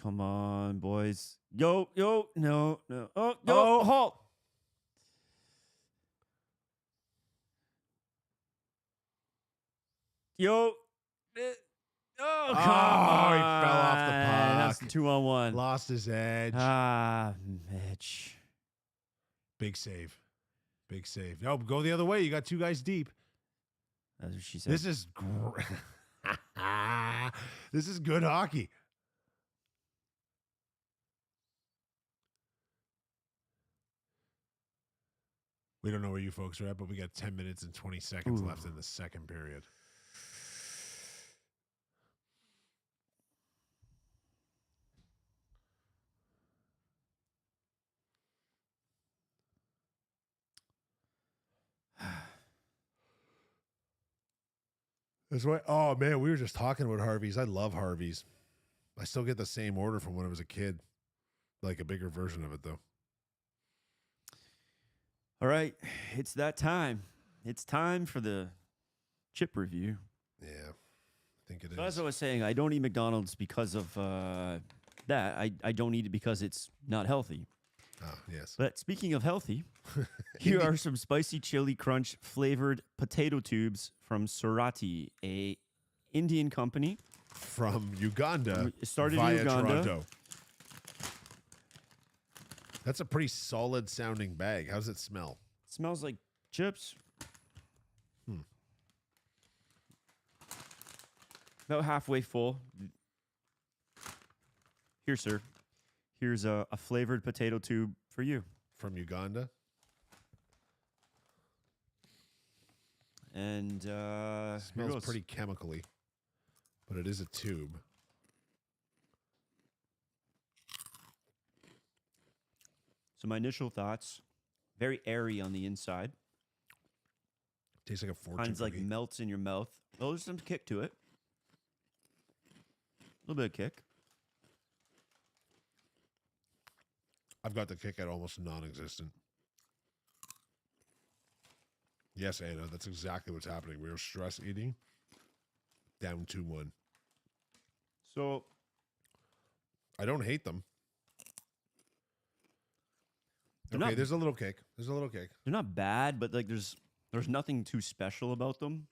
Come on, boys. Yo, no. Oh, no, halt. Yo. Oh, come on. He fell off the That's puck. the 2-on-1. Lost his edge. Ah, Mitch. Big save. Big save. No, go the other way. You got two guys deep. That's what she said. This is great. This is good hockey. We don't know where you folks are at, but we got 10 minutes and 20 seconds left in the second period. That's why. Oh man, we were just talking about Harvey's. I love Harvey's. I still get the same order from when I was a kid, like a bigger version of it though. All right, it's that time. It's time for the chip review. Yeah, I think it is. So as I was saying, I don't eat McDonald's because of that. I don't eat it because it's not healthy. Oh, yes. But speaking of healthy, here are some spicy chili crunch flavored potato tubes from Surati, a Indian company. From Uganda It started in via Uganda. Toronto. That's a pretty solid sounding bag. How's it smell? Smells like chips. About halfway full. Here, sir. Here's a flavored potato tube for you. From Uganda? And here Smells goes. pretty chemically, but it is a tube. So my initial thoughts, very airy on the inside. Tastes like a fortune Kind of like cookie. melts in your mouth. Oh, there's some kick to it. A little bit of kick. I've got the kick at almost non-existent. Yes, Anna, that's exactly what's happening. We were stress eating. Down 2-1. So I don't hate them. They're Okay, not- there's a little kick. There's a little kick. they're not bad, but like there's nothing too special about them.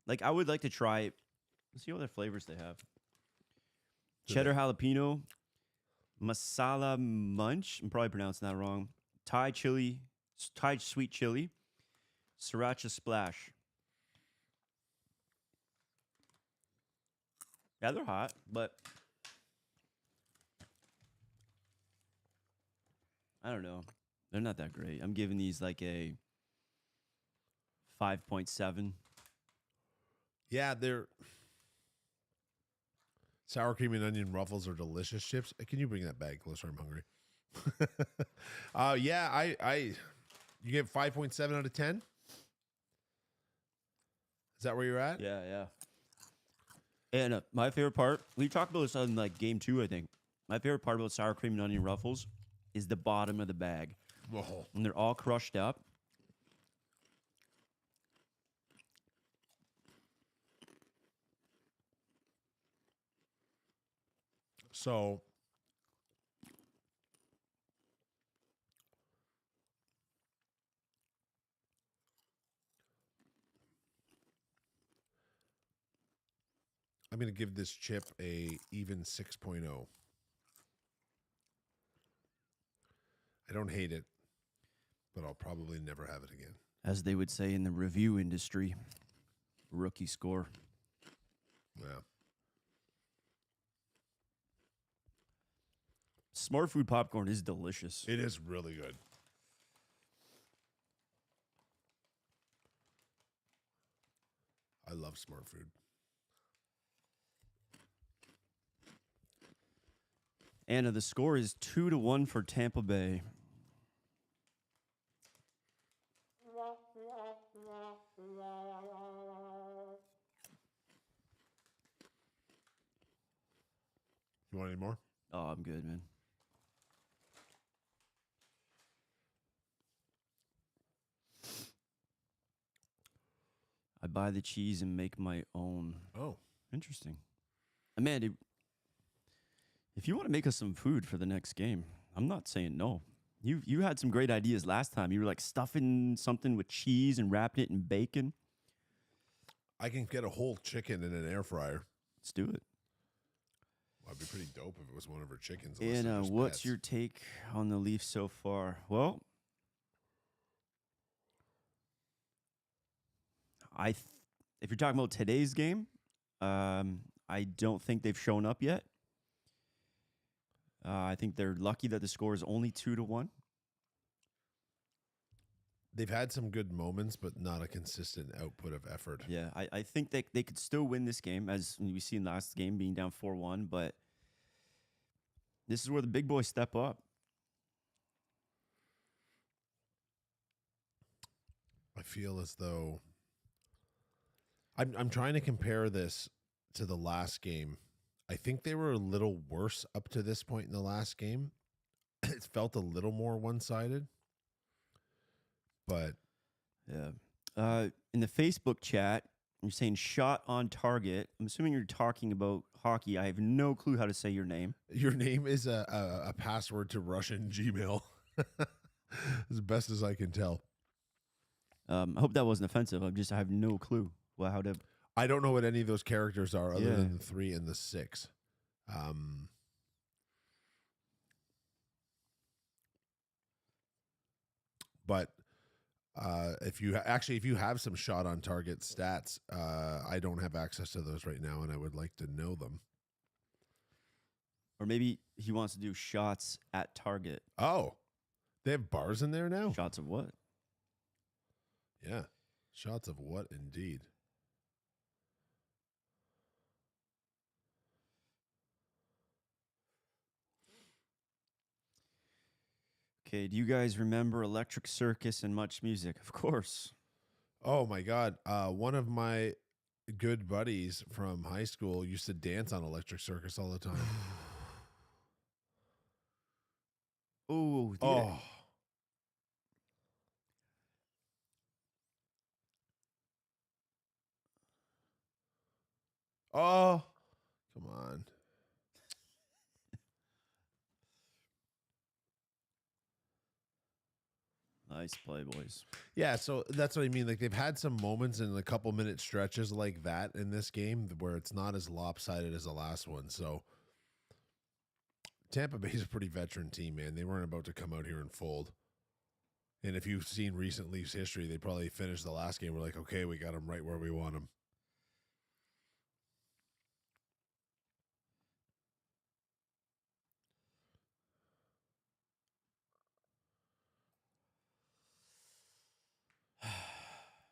Like I would like to try. Let's see what other flavors they have. Cheddar jalapeno, masala munch. I'm probably pronouncing that wrong. Thai chili, Thai sweet chili, sriracha splash. Yeah, they're hot, but I don't know. They're not that great. I'm giving these like a 5.7. Yeah, they're sour cream and onion ruffles are delicious chips. Can you bring that bag closer? I'm hungry. Yeah, I you get 5.7 out of 10. Is that where you're at? Yeah, yeah. And my favorite part, we talked about this on like game 2, I think. My favorite part about sour cream and onion ruffles is the bottom of the bag. Whoa. When they're all crushed up. So I'm going to give this chip a even 6.0. I don't hate it, but I'll probably never have it again. As they would say in the review industry, rookie score. Yeah. Smart food popcorn is delicious. It is really good. I love smart food. Anna, the score is 2-1 for Tampa Bay. You want any more? Oh, I'm good, man. I buy the cheese and make my own. Oh. Interesting. Amanda, if you want to make us some food for the next game, I'm not saying no. You had some great ideas last time. You were like stuffing something with cheese and wrapping it in bacon. I can get a whole chicken in an air fryer. Let's do it. Well, it'd be pretty dope if it was one of her chickens. unless they're And just what's pets. your take on the Leafs so far? Well, if you're talking about today's game, I don't think they've shown up yet. I think they're lucky that the score is only 2-1. They've had some good moments, but not a consistent output of effort. Yeah, I think they could still win this game, as we seen last game being down 4-1, but this is where the big boys step up. I feel as though I'm trying to compare this to the last game. I think they were a little worse up to this point in the last game. It felt a little more one-sided. But Yeah. In the Facebook chat, You're saying shot on target. I'm assuming you're talking about hockey. I have no clue how to say your name. Your name is a password to Russian Gmail. As best as I can tell. I hope that wasn't offensive. I have no clue. Well, how to. I don't know what any of those characters are other Yeah. than the 3 and the 6. But if you have some shot on target stats, I don't have access to those right now, and I would like to know them. Or maybe he wants to do shots at target. Oh, they have bars in there now? Shots of what? Yeah. Shots of what indeed? Okay, do you guys remember Electric Circus and Much Music? Of course. Oh my God. One of my good buddies from high school used to dance on Electric Circus all the time. Oh, Oh. Oh. Come on. Nice play, boys. Yeah, so that's what I mean. Like they've had some moments in a couple minute stretches like that in this game where it's not as lopsided as the last one. So Tampa Bay's a pretty veteran team, man. They weren't about to come out here and fold. And if you've seen recent Leafs history, they probably finished the last game. We're like, okay, we got them right where we want them.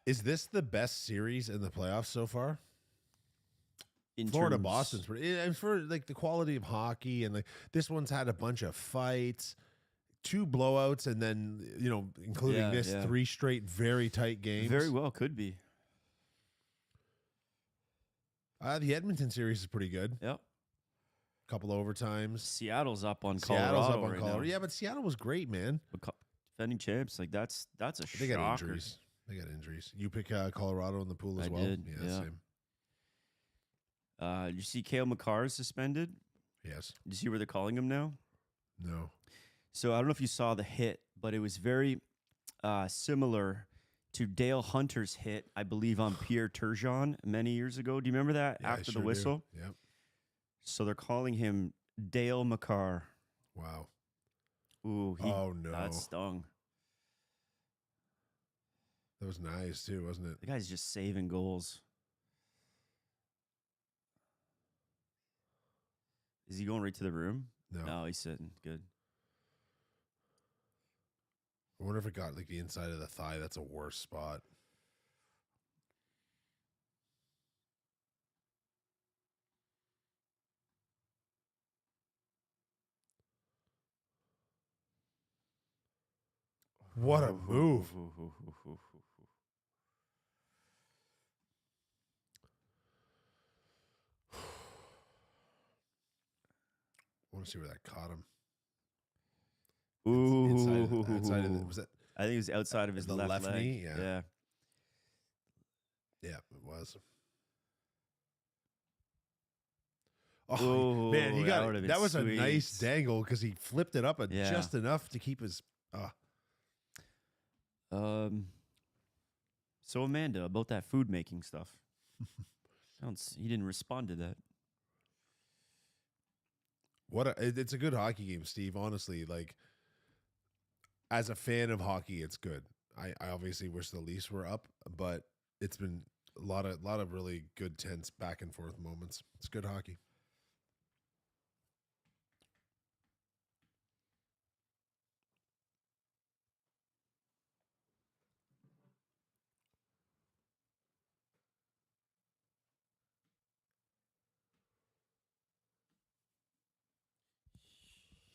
Is this the best series in the playoffs so far? In Florida terms- Boston's for like the quality of hockey, and like this one's had a bunch of fights, 2 blowouts, and then including Yeah, this yeah. 3 straight very tight games. Very well, could be. The Edmonton series is pretty good. Yep. Couple overtimes. Seattle's up on Colorado. Seattle's up on right Colorado. now. Yeah, but Seattle was great, man. But defending champs, like that's a They got shocker. injuries. You pick Colorado in the pool as I well. did, yeah. Same. Did you see Cale Makar is suspended? Yes. Did you see where they're calling him now? No. So I don't know if you saw the hit, but it was very similar to Dale Hunter's hit, I believe, on Pierre Turgeon many years ago. Do you remember that Yeah, I after sure the whistle? do. Yep. So they're calling him Dale Makar. Wow. Ooh, Oh no. that stung. That was nice too, wasn't it? The guy's just saving goals. Is he going right to the room? No. No, he's sitting. Good. I wonder if it got like the inside of the thigh. That's a worse spot. What a move. I want to see where that caught him. Ooh. Outside of the, was that? I think it was outside of his The left left leg. knee? Yeah. Yeah. Yeah, it was. Oh Ooh, man, he that got would've been that was a nice sweet. dangle because he flipped it up Yeah. just enough to keep his. So Amanda, about that food making stuff. He didn't respond to that. It's a good hockey game, Steve. Honestly, like as a fan of hockey, it's good. I obviously wish the Leafs were up, but it's been a lot of really good tense back and forth moments. It's good hockey.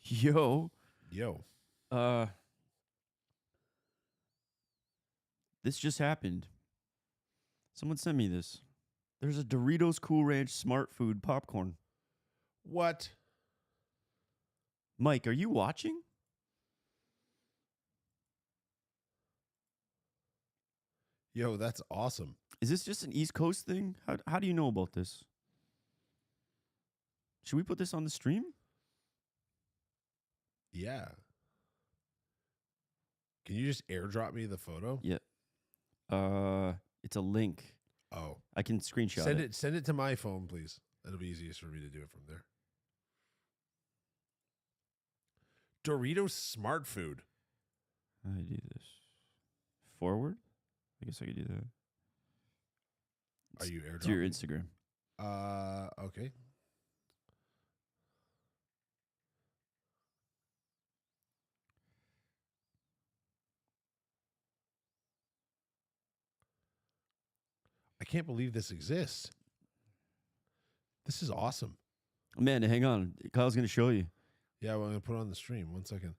Yo, Yo, this just happened. Someone sent me this. There's a Doritos Cool Ranch Smart Food popcorn. what? Mike, are you watching? Yo, that's awesome. Is this just an East Coast thing? How do you know about this? Should we put this on the stream? Yeah. Can you just airdrop me the photo? Yeah. It's a link. Oh. I can screenshot it. Send it to my phone, please. That'll be easiest for me to do it from there. Doritos Smart Food. How do I do this? Forward? I guess I could do that. Are you airdropping? To your Instagram. Okay. I can't believe this exists. This is awesome. Man, hang on. Kyle's going to show you. Yeah, well, I'm going to put it on the stream. 1 second.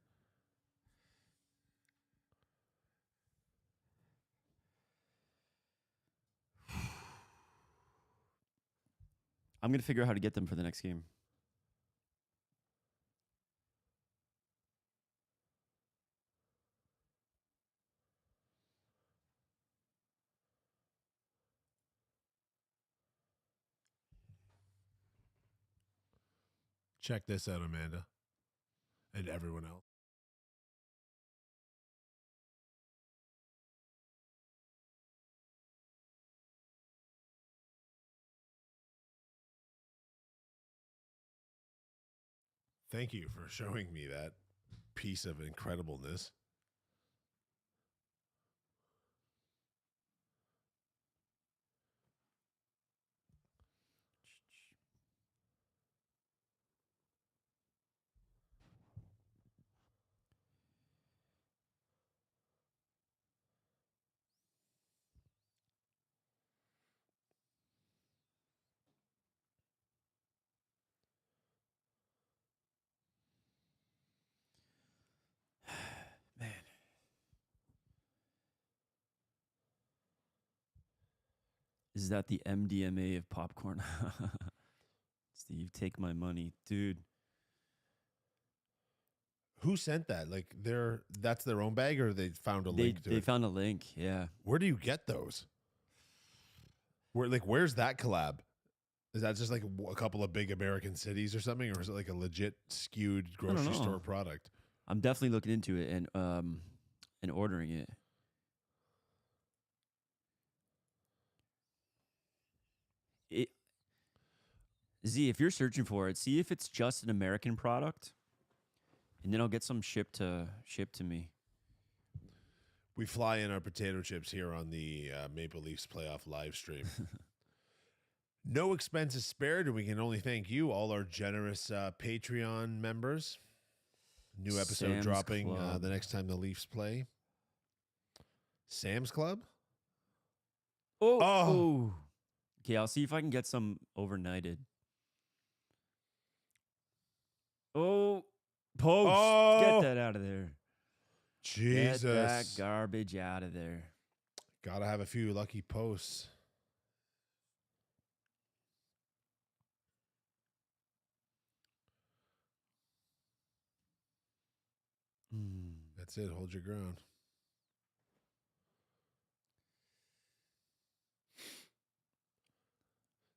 I'm going to figure out how to get them for the next game. Check this out, Amanda. And everyone else. Thank you for showing me that piece of incredibleness. Man. Is that the MDMA of popcorn? Steve, take my money. Dude. Who sent that? Like that's their own bag, or they found a link to They it? found a link, yeah. Where do you get those? Where's that collab? Is that just like a couple of big American cities or something, or is it like a legit skewed grocery store product? I'm definitely looking into it and ordering it. Z, if you're searching for it, see if it's just an American product, and then I'll get some shipped to me. We fly in our potato chips here on the Maple Leafs playoff live stream. No expenses spared, and we can only thank you, all our generous Patreon members. New episode Sam's dropping Club. the next time the Leafs play. Sam's Club? Oh. Okay, I'll see if I can get some overnighted. Oh, post. Oh. Get that out of there. Jesus. Get that garbage out of there. Gotta have a few lucky posts. That's it. Hold your ground.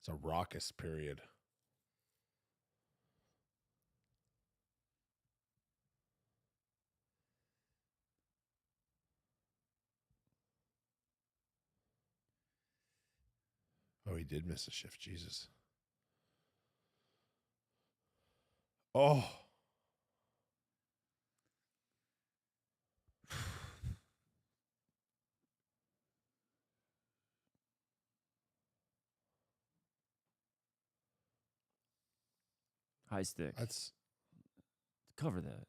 It's a raucous period. Oh, he did miss a shift. Jesus. Oh. High stick. That's Cover that.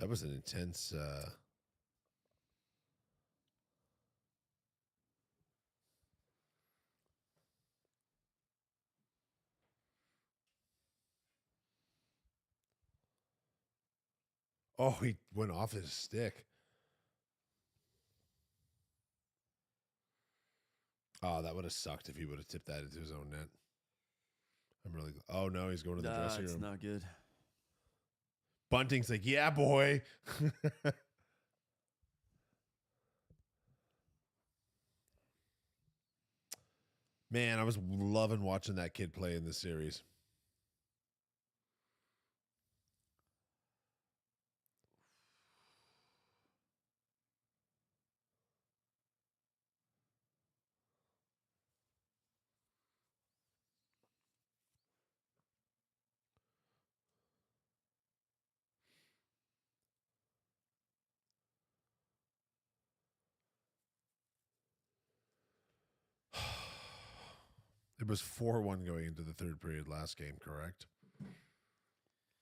that was an intense Oh, he went off his stick. Oh, that would have sucked if he would have tipped that into his own net. I'm really. Oh no, he's going to the dressing It's room. not good. Bunting's like, yeah, boy. Man, I was loving watching that kid play in this series. It was 4-1 going into the third period last game, correct?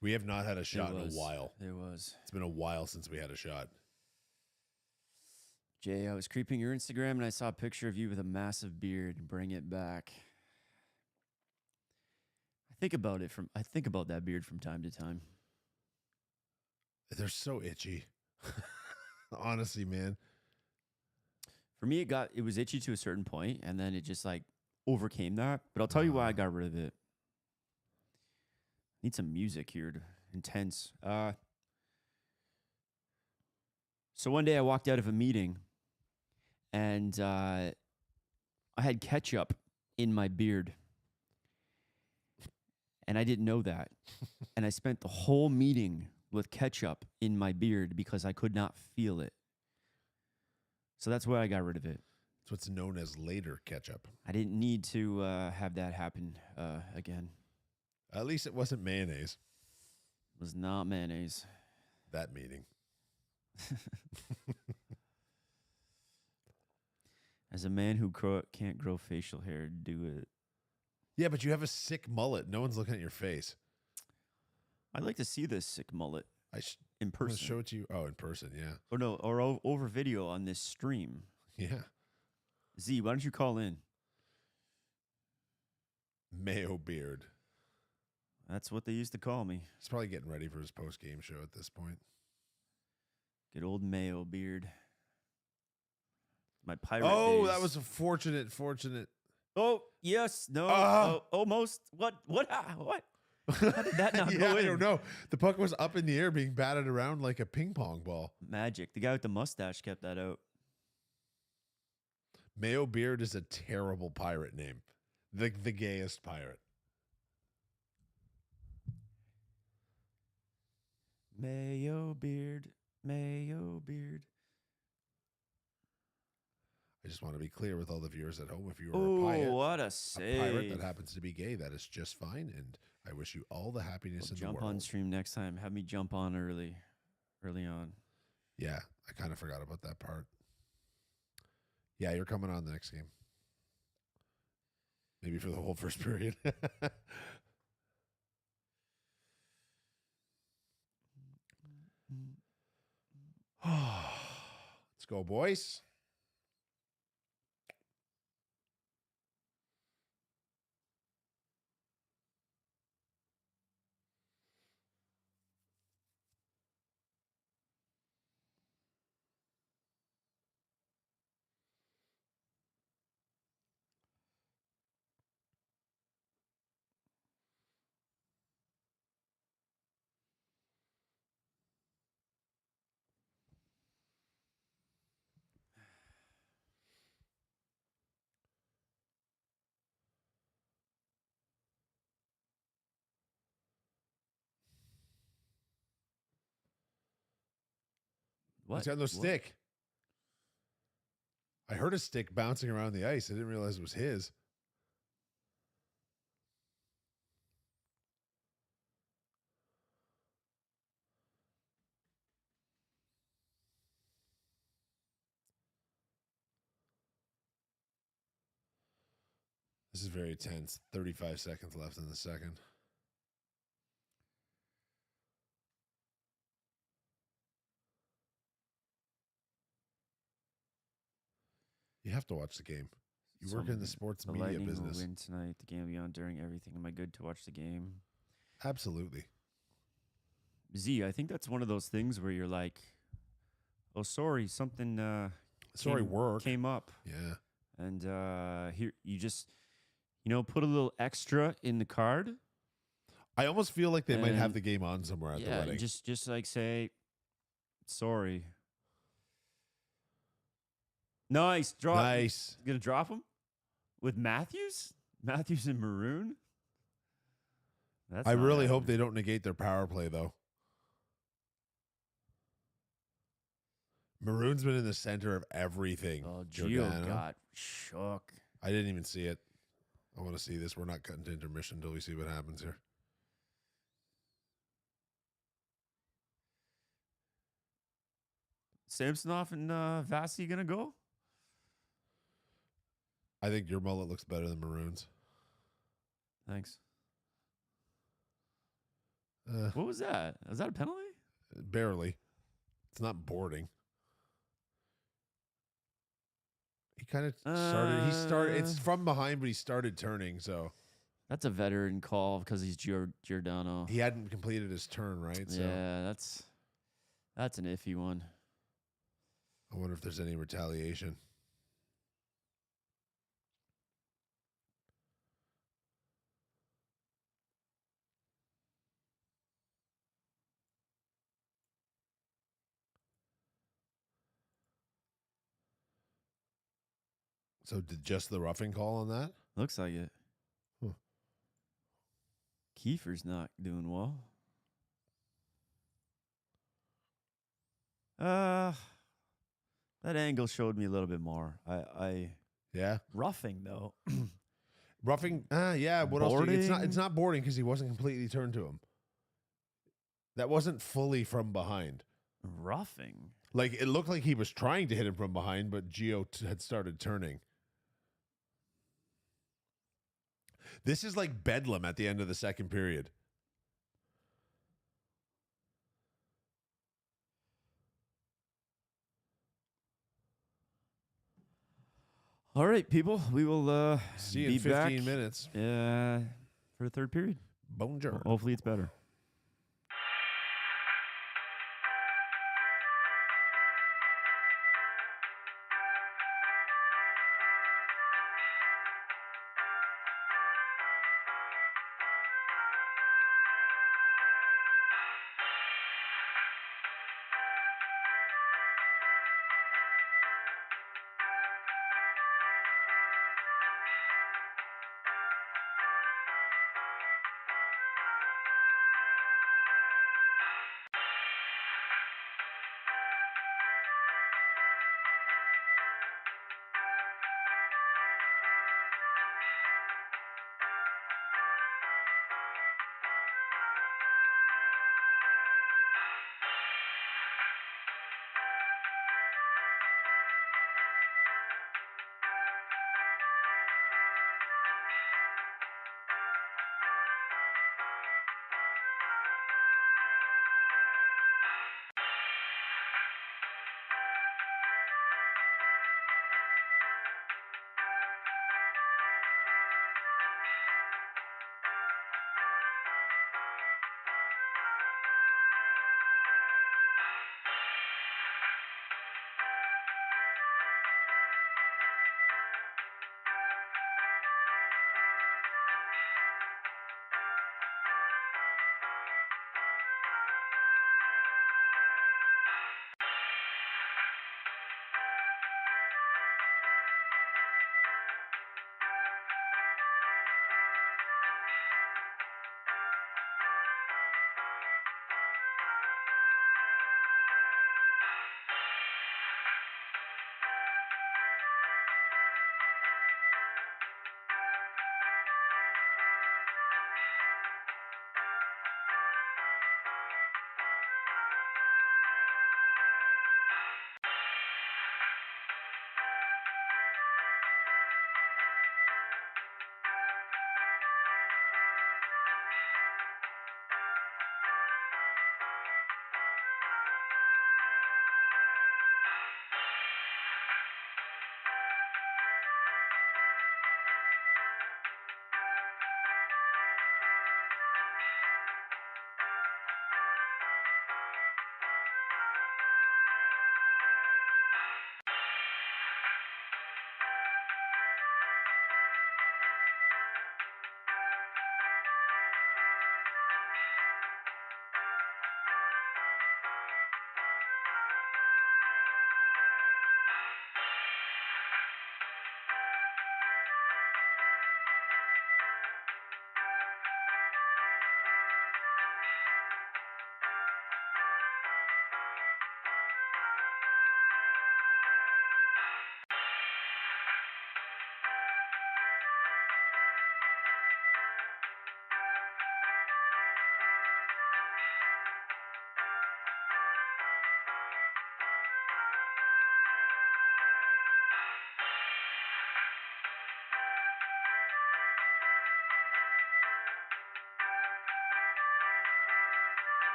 We have not had a shot in a while. There was. It's been a while since we had a shot. Jay, I was creeping your Instagram and I saw a picture of you with a massive beard. Bring it back. I think about that beard from time to time. They're so itchy. Honestly, man. For me, it was itchy to a certain point, and then it just like overcame that. But I'll tell you why I got rid of it. Need some music here to intense. So one day I walked out of a meeting, and I had ketchup in my beard. And I didn't know that. And I spent the whole meeting with ketchup in my beard because I could not feel it. So that's why I got rid of it. It's what's known as later ketchup. I didn't need to have that happen again. At least it wasn't mayonnaise. It was not mayonnaise. That meeting. As a man who can't grow facial hair, do it. Yeah, but you have a sick mullet. No one's looking at your face. I'd like to see this sick mullet in I'm gonna person. show it to you. Oh, in person, yeah. Or no, or over video on this stream. Yeah. Z, why don't you call in? Mayo beard. That's what they used to call me. He's probably getting ready for his post-game show at this point. Good old Mayo beard. My pirate Oh, days. that was a fortunate. Oh, yes. No. Almost. What? How did that not Yeah, go in? I don't know. The puck was up in the air being batted around like a ping pong ball. Magic. The guy with the mustache kept that out. Mayo beard is a terrible pirate name. The gayest pirate. Mayo beard. Mayo beard. I just want to be clear with all the viewers at home. If you are Oh, what a a save. pirate that happens to be gay, that is just fine. And I wish you all the happiness in the Jump world. on stream next time. Have me jump on early on. Yeah, I kind of forgot about that part. Yeah, you're coming on the next game. Maybe for the whole first period. Let's go, boys. What? He's got no What? stick. I heard a stick bouncing around the ice. I didn't realize it was his. This is very tense. 35 seconds left in the second. You have to watch the game. You work in the sports The media Lightning business. will win tonight. The game will be on during everything. Am I good to watch the game? Absolutely. Z, I think that's one of those things where you're like, oh, sorry, something Work. came up. Yeah. And here you just, put a little extra in the card. I almost feel like they might have And- the game on somewhere at the Yeah, wedding. just like say, sorry. Nice. Nice. You gonna drop him? with Matthews? Matthews and Maroon? That's I not really hope happening. they don't negate their power play, though. Maroon's been in the center of everything. Oh, Gio Giordano. got shook. I didn't even see it. I want to see this. We're not cutting to intermission until we see what happens here. Samsonov and Vasi gonna go? I think your mullet looks better than Maroon's. Thanks. Uh, What was that? Was that a penalty? barely. It's not boarding. He kind of started. He started. It's from behind, but he started turning. So That's a veteran call because he's Giordano. he hadn't completed his turn, right? So Yeah, that's an iffy one. I wonder if there's any retaliation. So did just the roughing call on that? Looks like it. Huh. Kiefer's not doing well. That angle showed me a little bit more. I Yeah, Roughing though. roughing. Yeah. What else? It's Boarding? not boarding because he wasn't completely turned to him. That wasn't fully from behind. roughing. Like it looked like he was trying to hit him from behind, but Gio had started turning. This is like bedlam at the end of the second period. All right, people. We will See you be in 15 back, minutes. for the third period. Bonjour. Hopefully, it's better.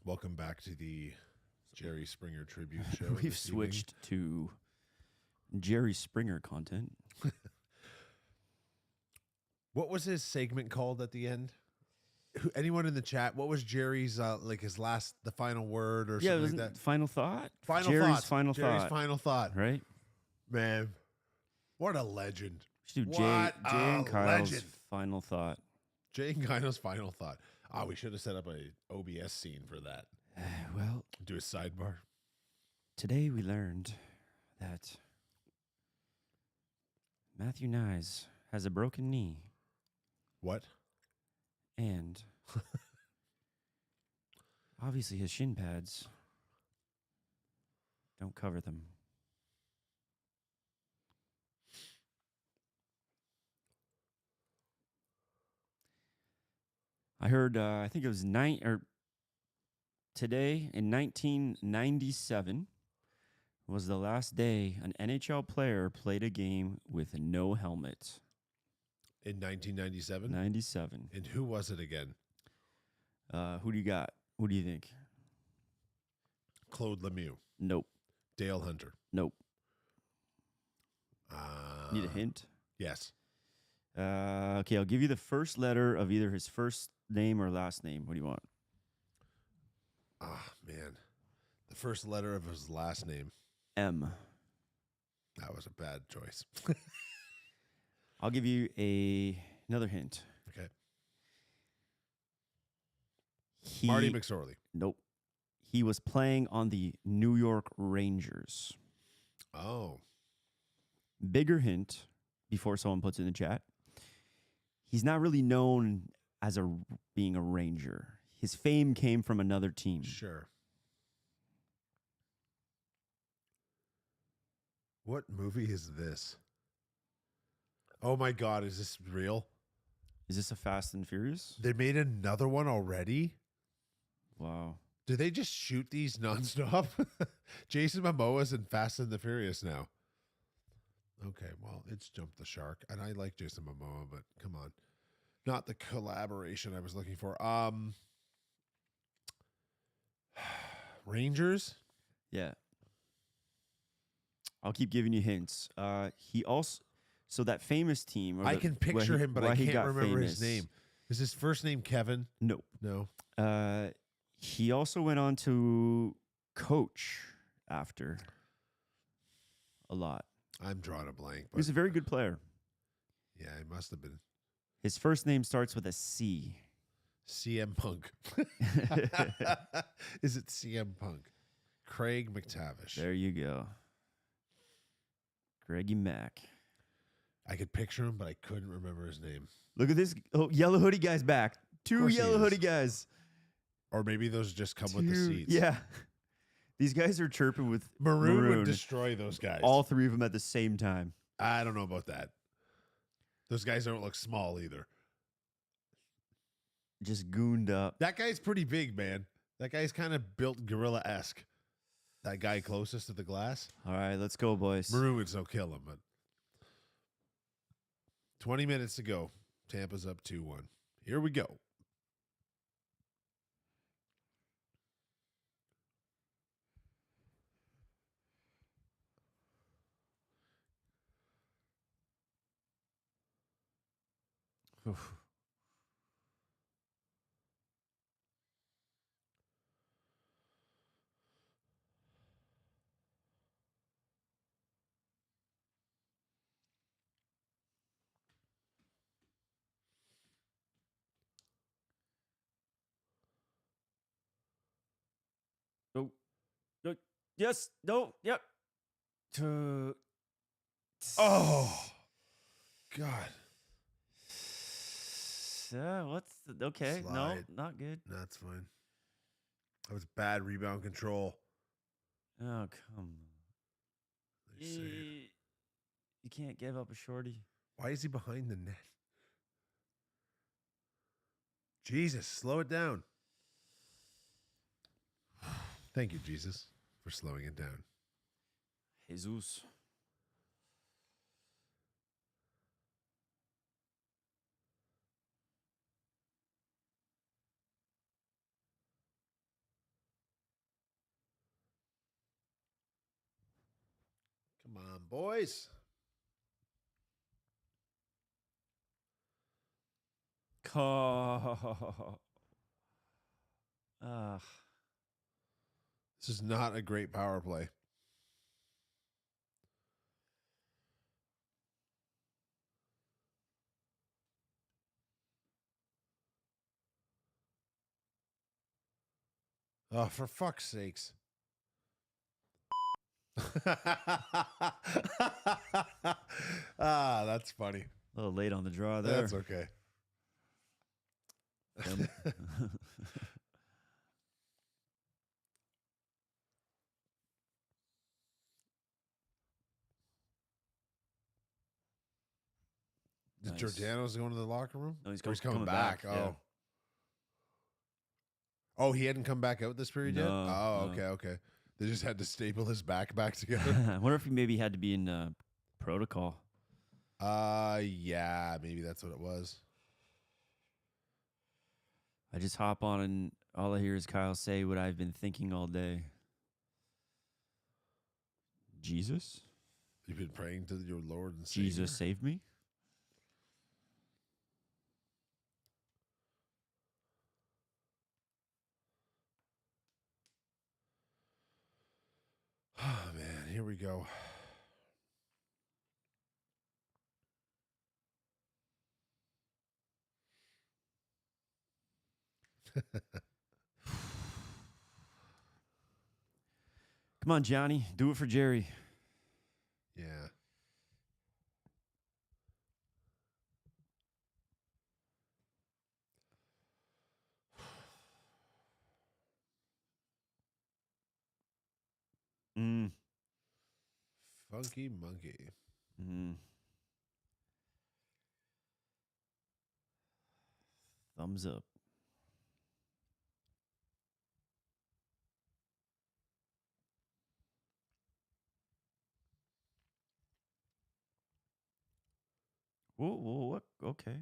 Welcome back to the Jerry Springer tribute show. We've this evening. switched to Jerry Springer content. What was his segment called at the end? Anyone in the chat? What was Jerry's like his last, the final word or something like that? Final thought. Final Jerry's thoughts. final Jerry's thought. final thought. Right. Man, what a legend. Should do Jay What and a Kyle's legend. final thought. Jay and Kino's final thought. Ah, we should have set up a OBS scene for that. Well, Do a sidebar. today we learned that Matthew Nyes has a broken knee What? and obviously his shin pads don't cover them. I heard, I think it was today in 1997 was the last day an NHL player played a game with no helmet. In 1997? 97. And who was it again? Who do you got? Who do you think? Claude Lemieux. Nope. Dale Hunter. Nope. Need a hint? Yes. Okay, I'll give you the first letter of either his first name or last name. What do you want? Ah, man. The first letter of his last name. M. That was a bad choice. I'll give you another hint. Okay. He, Marty McSorley. Nope. He was playing on the New York Rangers. Oh. Bigger hint before someone puts it in the chat. He's not really known as being a Ranger. His fame came from another team. Sure. What movie is this? Oh my God, is this real? Is this a Fast and Furious? They made another one already? Wow. Do they just shoot these nonstop? Jason Momoa's in Fast and the Furious now. Okay, well, it's jumped the shark. And I like Jason Momoa, but come on. Not the collaboration I was looking for. Rangers? Yeah. I'll keep giving you hints. He also, so that famous team. I can picture him, but I can't remember his name. Is his first name Kevin? Nope. No. He also went on to coach after a lot. I'm drawing a blank. He But was a very good player. yeah, it must have been His first name starts with a C. CM Punk. Is it CM Punk? Craig McTavish. There you go. Greggy Mack. I could picture him, but I couldn't remember his name. Look at this. Oh, yellow hoodie guy's back. Two course he yellow is. hoodie guys. Or maybe those just come with the seats. Yeah. These guys are chirping with Maroon would destroy those guys. all three of them at the same time. I don't know about that. Those guys don't look small either. Just gooned up. That guy's pretty big, man. That guy's kind of built gorilla-esque. That guy closest to the glass. All right, let's go, boys. Maroon would still kill him, but 20 minutes to go. Tampa's up 2-1. Here we go. Oof. No. No. Yes. No. Yep. Oh, God. What's the, okay? Slide. No, not good. That's fine. That was bad rebound control. Oh, come They on. say. You can't give up a shorty. Why is he behind the net? Jesus, slow it down. Thank you, Jesus, for slowing it down. Jesus. Come on, boys. Ah. This is not a great power play. Oh, for fuck's sakes. That's funny. A little late on the draw there. That's okay. Did Nice. Giordano's going to the locker room? No, he's Or coming coming back. back, Oh. yeah. Oh, he hadn't come back out this period yet? No, Oh, no. okay, okay. They just had to staple his back together. I wonder if he maybe had to be in protocol. Yeah, maybe that's what it was. I just hop on and all I hear is Kyle say what I've been thinking all day. Jesus? You've been praying to your Lord and Savior. Jesus save me? Oh, man, here we go. Come on, Johnny. Do it for Jerry. Yeah. Mm. Funky monkey. Mm. Thumbs up. Whoa, what? Okay.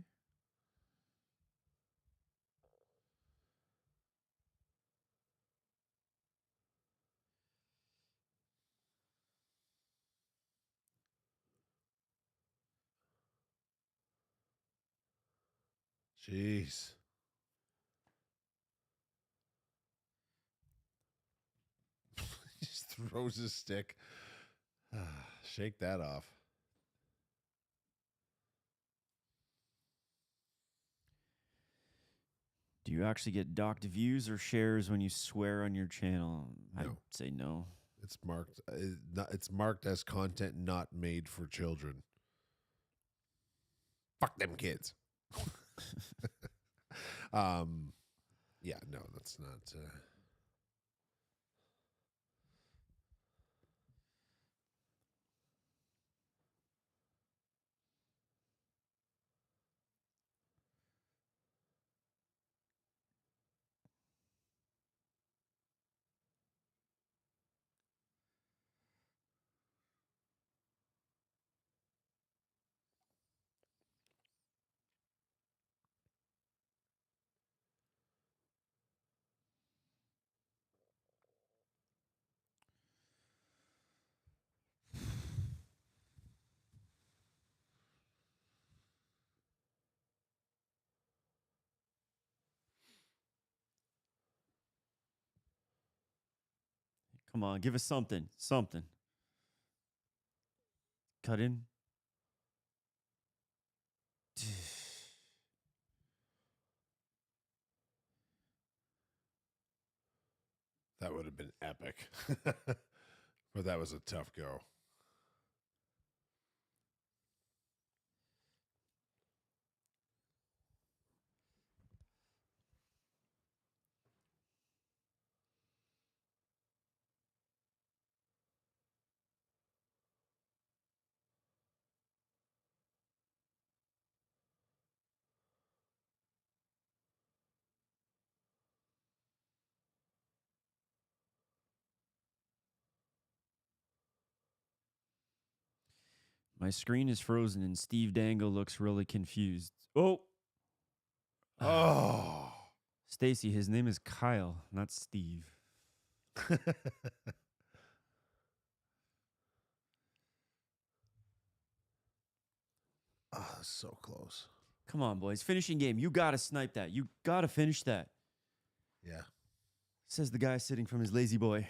Jeez. He just throws his stick. Shake that off. Do you actually get docked views or shares when you swear on your channel? I'd No. say no. It's marked. It's marked as content not made for children. Fuck them kids. Yeah, no, that's not. Come on, give us something. Something. Cut in. That would have been epic. But that was a tough go. My screen is frozen and Steve Dangle looks really confused. Oh. Oh. Stacy, his name is Kyle, not Steve. Oh, so close. Come on, boys. Finishing game. You got to snipe that. You got to finish that. Yeah. Says the guy sitting from his lazy boy.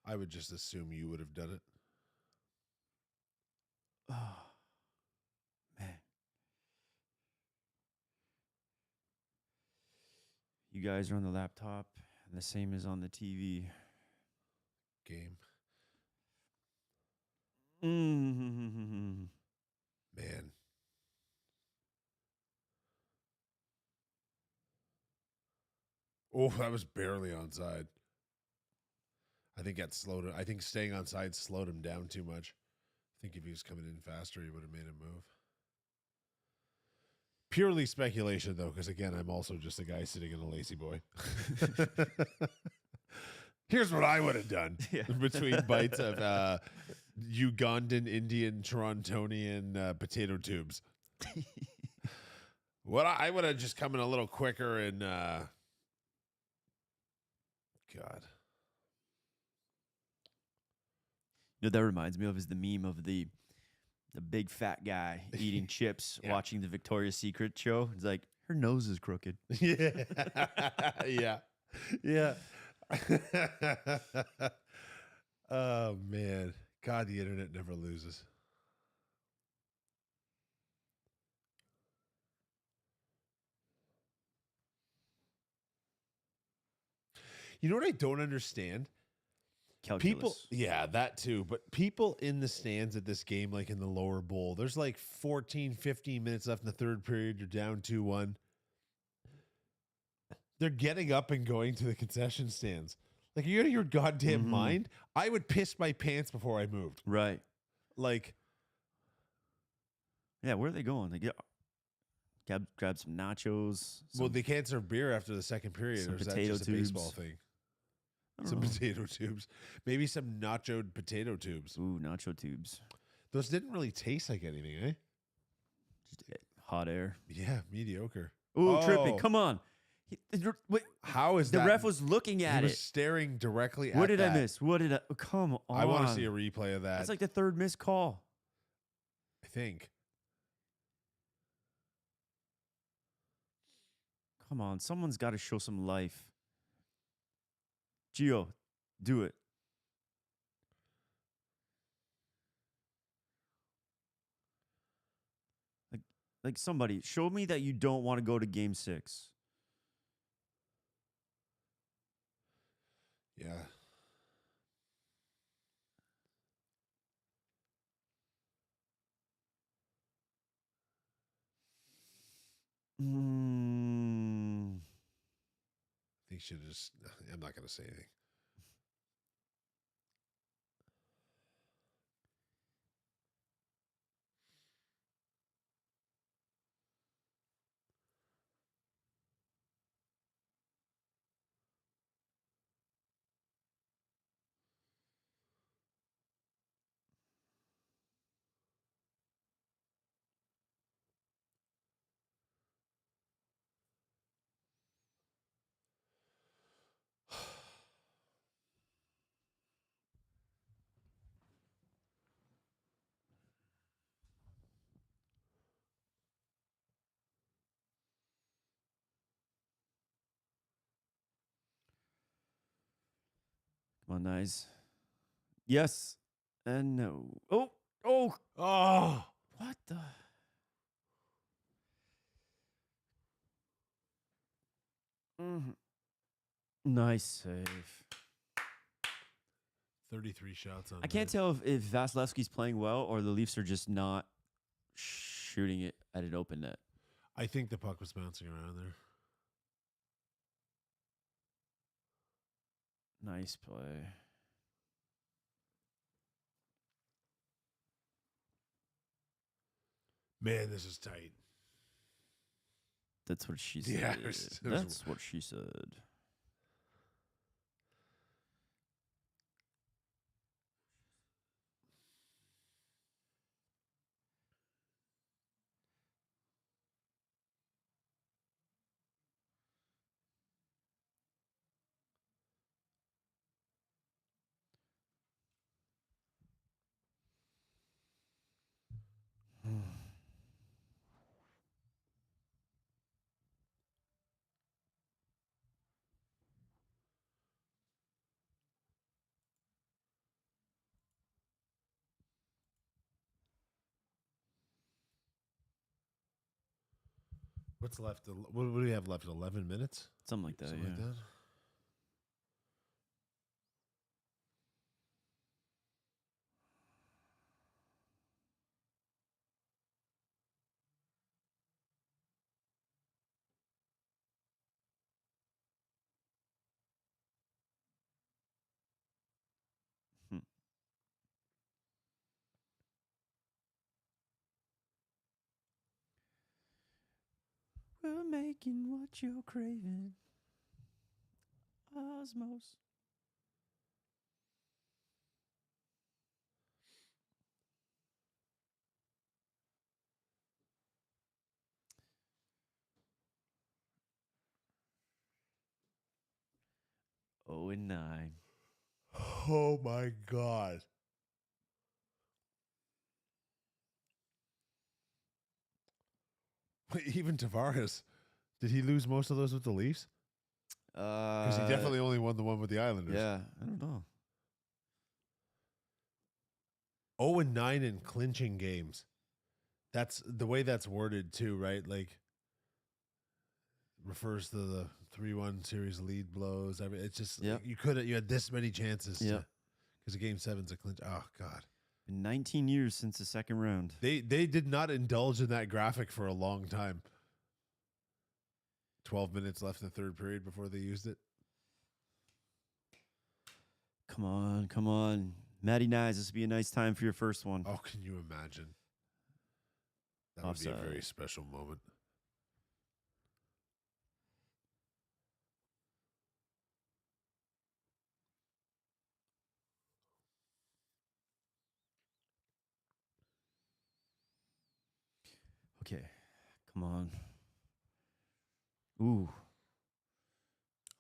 I would just assume you would have done it. Oh, man. You guys are on the laptop, and the same is on the TV. Game. Mm. Man. Oh, that was barely onside. I think that slowed him. I think staying onside slowed him down too much. I think if he was coming in faster, he would have made a move. Purely speculation, though, because again, I'm also just a guy sitting in a lazy boy. Here's what I would have done between bites of Ugandan, Indian, Torontonian potato tubes. What I would have just come in a little quicker and God. You know, that reminds me of is the meme of the big fat guy eating chips, watching the Victoria's Secret show. It's like, her nose is crooked. Yeah. Yeah. Yeah. Oh, man. God, the internet never loses. You know what I don't understand? Calculus. People, yeah, that too. But people in the stands at this game, like in the lower bowl, there's like 14, 15 minutes left in the third period. You're down 2-1. They're getting up and going to the concession stands. Like, are you out of your goddamn mind? I would piss my pants before I moved. Right. Like, yeah, where are they going? They grab some nachos. well, they can't serve beer after the second period. some Or is that potato just a baseball tubes. thing? I don't Some know. potato tubes. Maybe some nachoed potato tubes. Ooh, nacho tubes. Those didn't really taste like anything, eh? Just hot air. Yeah, mediocre. Ooh, tripping. Come on. Wait, How is the that? ref was looking at He was it. staring directly at What did I that. miss? What did I? Oh, come on. I want to see a replay of that. That's like the third missed call. I think. Come on. Someone's got to show some life. Gio, do it. Like somebody, show me that you don't want to go to game 6. Yeah. I think should just. I'm not going to say anything. Come on, nice. Yes and no. Oh, Oh. what the? Nice save. 33 shots on. I can't tell if Vasilevsky's playing well or the Leafs are just not shooting it at an open net. I think the puck was bouncing around there. Nice play. Man, this is tight. That's what she said. Yeah, That's what she said. What's left? What do we have left? 11 minutes? Something like that. Something Yeah. like that? Hmm. We're making what you're craving. Osmos. Oh and 9. Oh my God. Even Tavares, did he lose most of those with the Leafs? Because he definitely only won the one with the Islanders. Yeah, I don't know. 0-9 in clinching games. That's the way that's worded too, right? Like refers to the 3-1 series lead blows. I mean, it's just Yep. you had this many chances Yep. because a game 7's a clinch. Oh God. Been 19 years since the second round. They did not indulge in that graphic for a long time. 12 minutes left in the third period before they used it. Come on, come on. Matty Nyes, this would be a nice time for your first one. Oh, can you imagine? That would be a very Offside. special moment. Okay, come on. Ooh.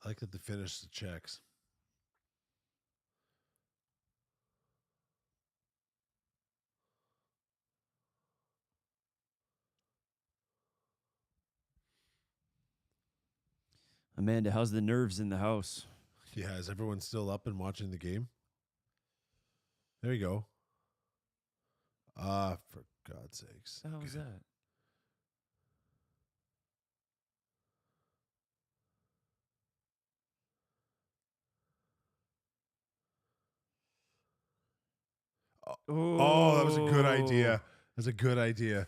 I like that they finished the checks. Amanda, how's the nerves in the house? Yeah, is everyone still up and watching the game? There you go. For God's sakes. How was that? Oh, that was a good idea. That was a good idea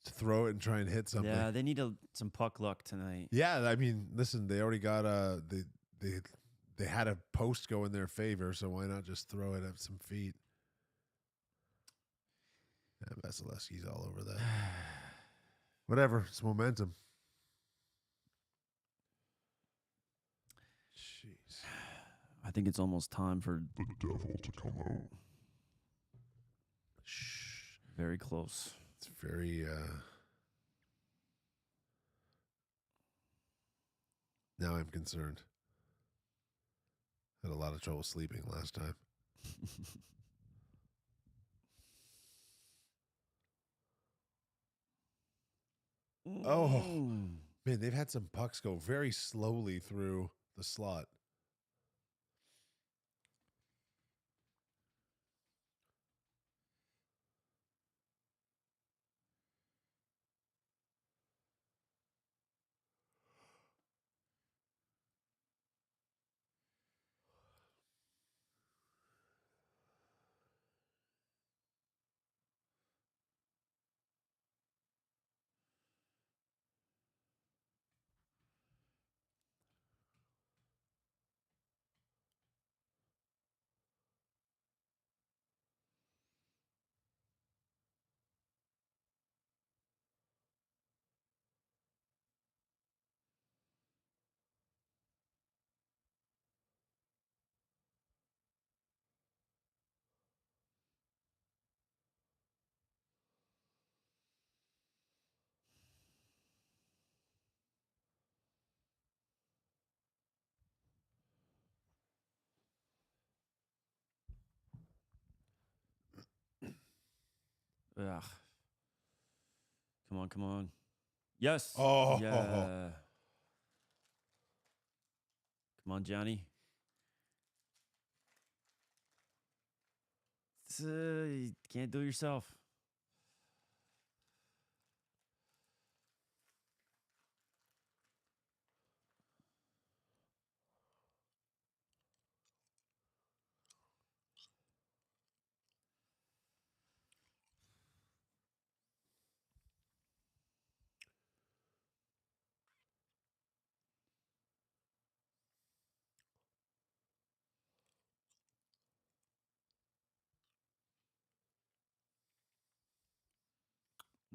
to throw it and try and hit something. Yeah, they need some puck luck tonight. Yeah, I mean, listen, they already got they had a post go in their favor, so why not just throw it at some feet? Yeah, Vasilevsky's all over that. Whatever, it's momentum. Jeez. I think it's almost time for The devil to come out. Shh. very close. It's very now I'm concerned. Had a lot of trouble sleeping last time. Oh. Mm. Man, they've had some pucks go very slowly through the slot. Ugh. Come on, come on. Yes. Oh. Yeah. Come on, Johnny. You can't do it yourself.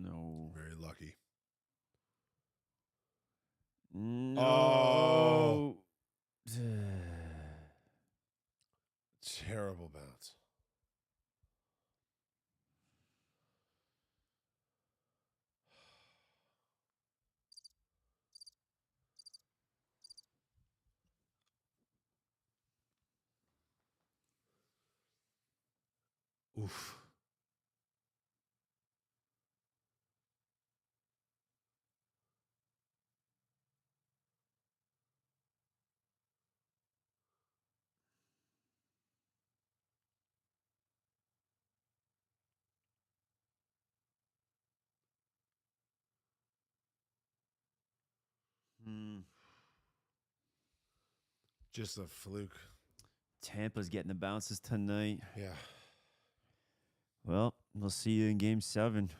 No. Very lucky. No. Oh. Terrible bounce. Oof. Just a fluke. Tampa's getting the bounces tonight. Yeah. Well, we'll see you in game 7.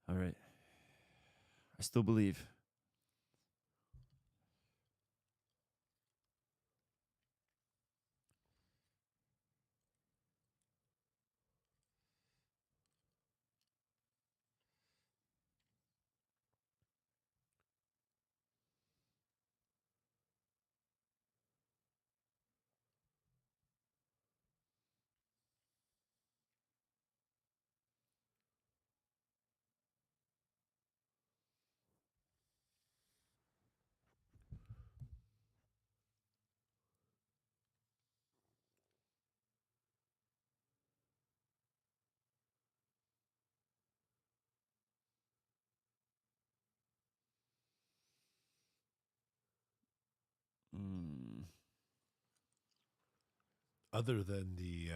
All right. I still believe. Other than the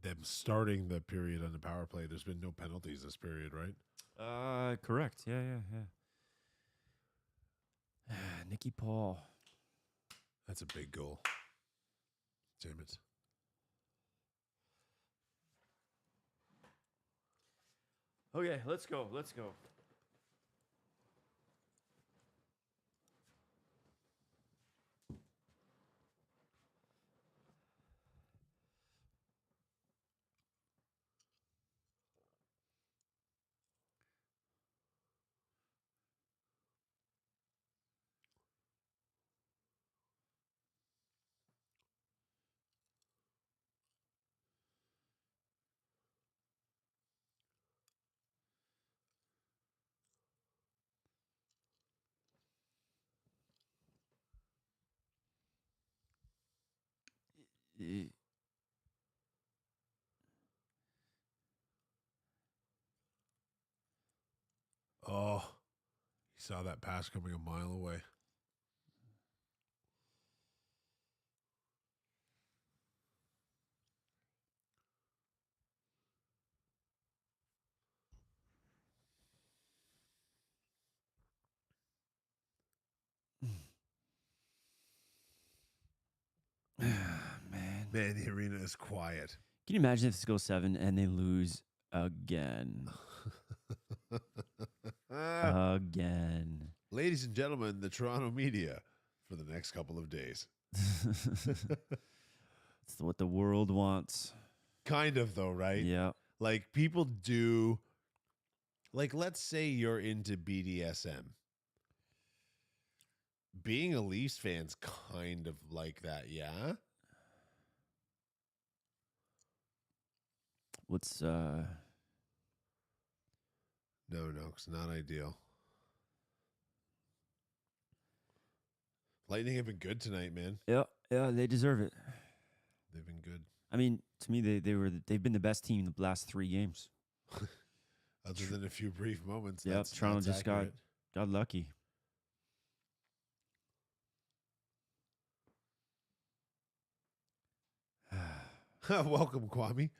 them starting the period on the power play, there's been no penalties this period, right? Correct. Yeah. Nicky Paul. That's a big goal. Damn it. Okay, let's go. Let's go. Oh, he saw that pass coming a mile away. Man. Man, the arena is quiet. Can you imagine if this goes 7 and they lose again? Again. Ladies and gentlemen, the Toronto media for the next couple of days. It's what the world wants. Kind of, though, right? Yeah. Like, people do. Like, let's say you're into BDSM. Being a Leafs fan's kind of like that, yeah? What's No, it's not ideal. Lightning have been good tonight, man. Yeah, they deserve it. They've been good. I mean, to me, they've been the best team in the last 3 games. Other than a few brief moments. Yeah, Toronto just got lucky. Welcome, Kwame.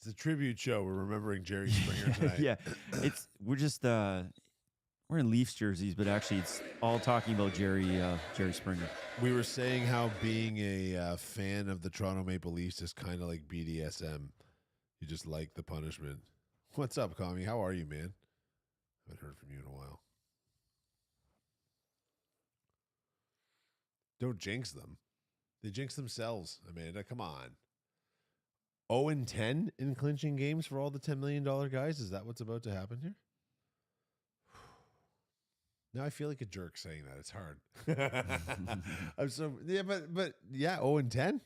the tribute show. We're remembering Jerry Springer tonight. Yeah, we're just we're in Leafs jerseys, but actually it's all talking about Jerry Springer. We were saying how being a fan of the Toronto Maple Leafs is kind of like BDSM. You just like the punishment. What's up, Kami? How are you, man? I haven't heard from you in a while. Don't jinx them. They jinx themselves, Amanda. Come on. 0-10 in clinching games for all the $10 million guys? Is that what's about to happen here? Now I feel like a jerk saying that. It's hard. I'm so but yeah, 0-10.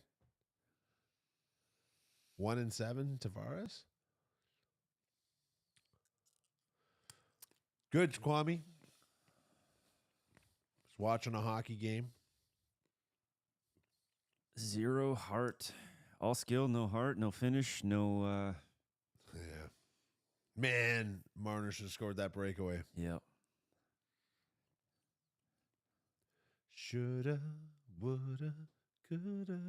1-7 Tavares. Good, Kwame. Just watching a hockey game. 0 heart. All skill, no heart, no finish, no Yeah. Man, Marner should have scored that breakaway. yeah. Shoulda, woulda, coulda.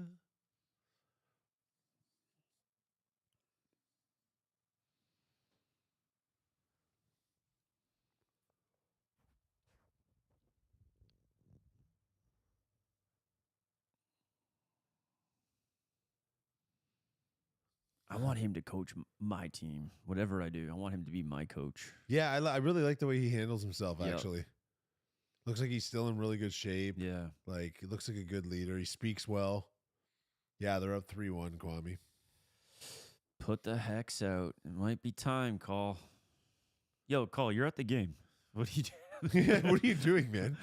I want him to coach my team. Whatever I do, I want him to be my coach. Yeah, I really like the way he handles himself, Yep. actually. Looks like he's still in really good shape. Yeah. Like, he looks like a good leader. He speaks well. Yeah, they're up 3-1, Kwame. Put the hex out. It might be time, Call. Yo, Call, you're at the game. What are you doing? What are you doing, man?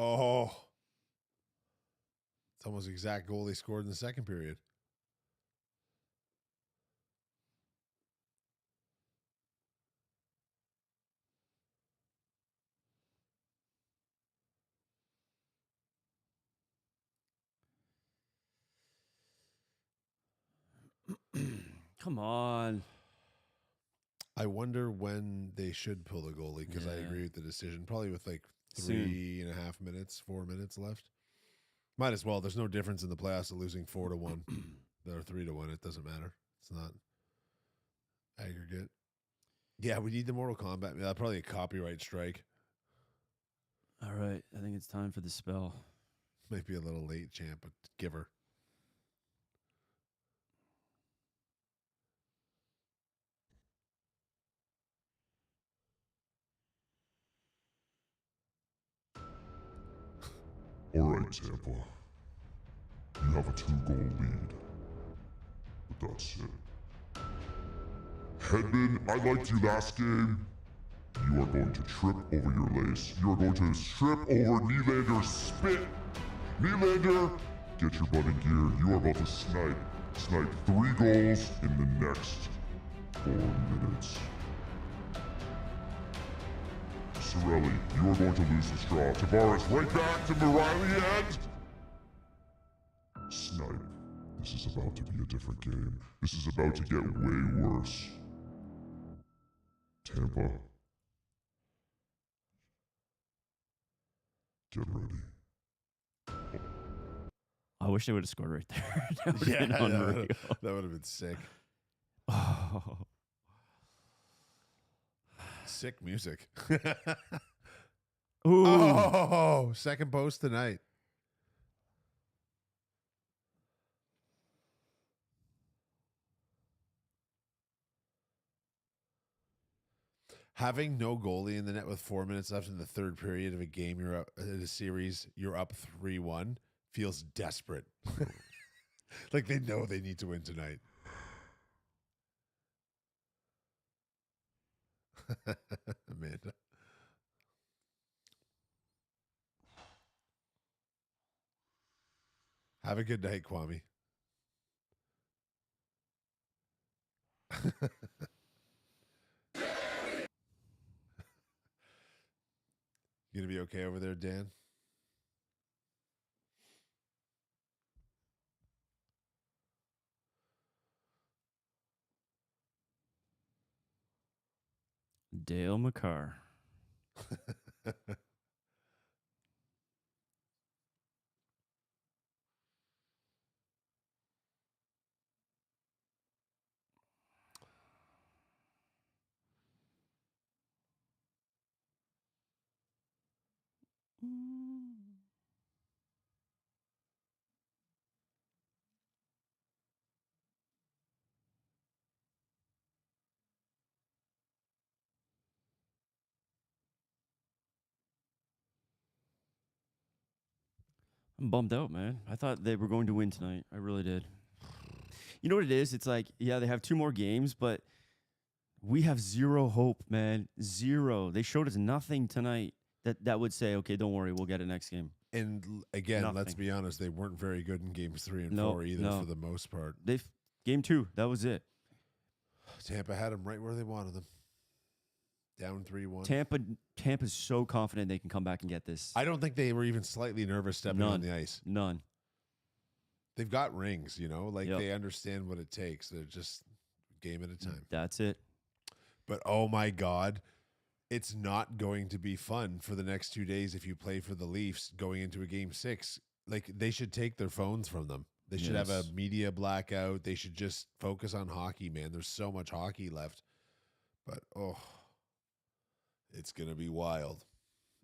Oh. It's almost the exact goal they scored in the second period. Come on. I wonder when they should pull the goalie, because I Yeah. agree with the decision. Probably with like Soon. 3.5 minutes, 4 minutes left. Might as well. There's no difference in the playoffs of losing 4-1 or 3-1. It doesn't matter. It's not aggregate. Yeah, we need the Mortal Kombat. Probably a copyright strike. All right. I think it's time for the spell. Might be a little late, champ, but give her. All right, Tampa. You have a 2-goal lead. But that's it. Hedman, I liked you last game. You are going to trip over your lace. You are going to trip over Nylander's spit. Nylander, get your butt in gear. You are about to snipe 3 goals in the next 4 minutes. Cirelli, you are going to lose the straw. Tavares, right back to O'Reilly and... Snipe. This is about to be a different game. This is about to get way worse. Tampa. Get ready. I wish they would have scored right there. That would have been unreal. That would have been sick. Oh. Sick music. Ooh. Oh, second post tonight. Having no goalie in the net with 4 minutes left in the third period of a game, you're up in a series, you're up 3-1, feels desperate. Like they know they need to win tonight. Amanda. Have a good night, Kwame. You gonna be okay over there, Dan? Dale McCarr. I'm bummed out, man. I thought they were going to win tonight. I really did. You know what it is? It's like, yeah, they have 2 more games, but we have zero hope, man. Zero. They showed us nothing tonight that would say, okay, don't worry, we'll get it next game. And again, let's Nothing. be honest, they weren't very good in games 3 and No, 4 either no. for the most part. Game 2, that was it. Tampa had them right where they wanted them. Down 3-1. Tampa's so confident they can come back and get this. I don't think they were even slightly nervous stepping on the ice. None. They've got rings, you know, like Yep. they understand what it takes. They're just game at a time. That's it. But oh my God, it's not going to be fun for the next 2 days if you play for the Leafs going into a game 6. Like they should take their phones from them. They should have a Yes. media blackout. They should just focus on hockey, man. There's so much hockey left. But it's going to be wild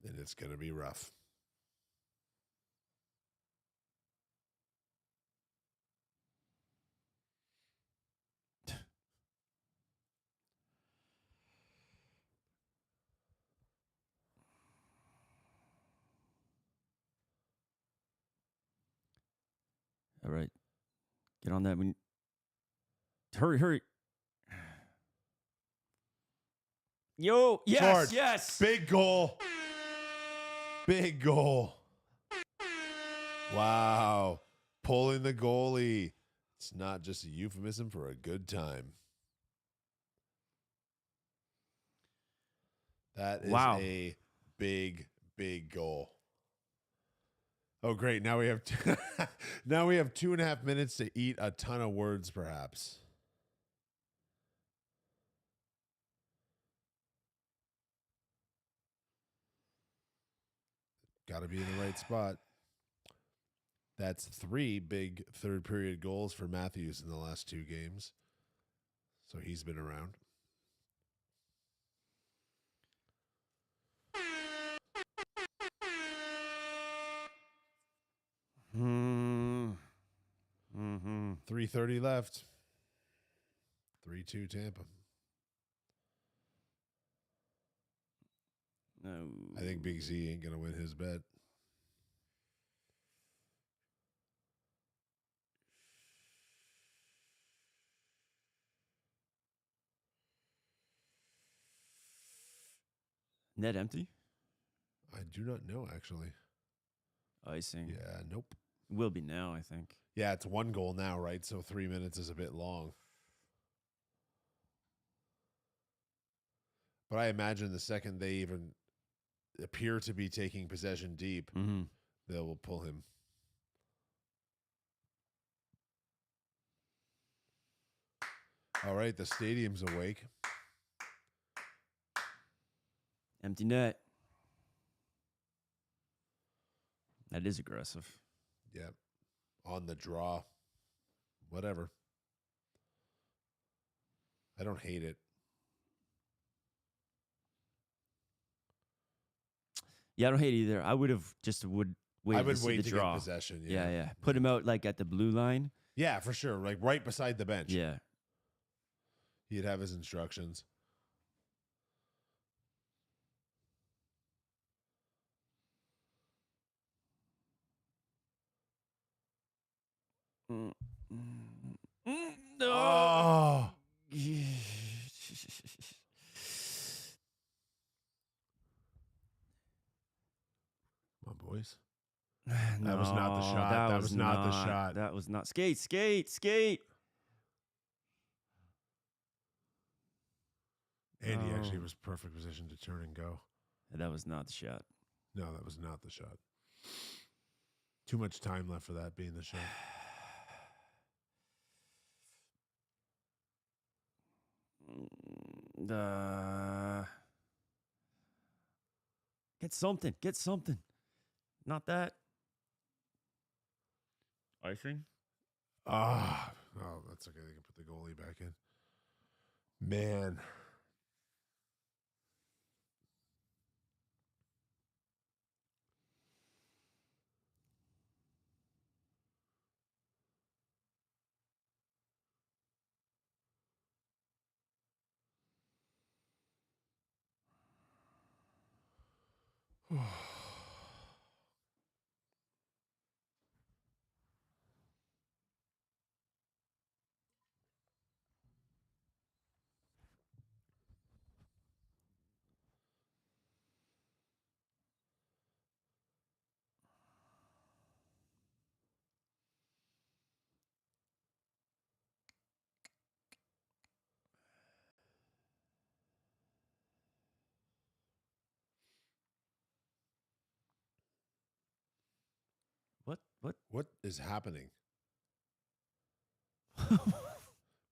and it's going to be rough. All right. Get on that. Hurry. Yo, yes, George, yes. Big goal. Big goal. Wow. Pulling the goalie. It's not just a euphemism for a good time. That is a big, big goal. Oh, great. Now we have now we have 2.5 minutes to eat a ton of words, perhaps. Got to be in the right spot. That's 3 big third period goals for Matthews in the last 2 games. So he's been around. Mm-hmm. 3:30 left. 3-2 Tampa. No. I think Big Z ain't going to win his bet. Net empty? I do not know, actually. Icing. Yeah, nope. Will be now, I think. Yeah, it's 1 goal now, right? So 3 minutes is a bit long. But I imagine the second they even appear to be taking possession deep, they will pull him. All right, the stadium's awake. Empty net. That is aggressive. Yep. On the draw. Whatever. I don't hate it. Yeah, I don't hate it either. I would have just waited I would to see wait the to draw. get possession. Yeah. Put him out like at the blue line. Yeah, for sure. Like right beside the bench. Yeah. He'd have his instructions. No. Oh. Come on, boys. That was not the shot. That was not the shot. That was not. Skate. Andy Oh. actually was perfect position to turn and go. That was not the shot. No, that was not the shot. Too much time left for that being the shot. Get something. Get something. Not that. Icing? Oh, that's okay. They can put the goalie back in. Man. What is happening?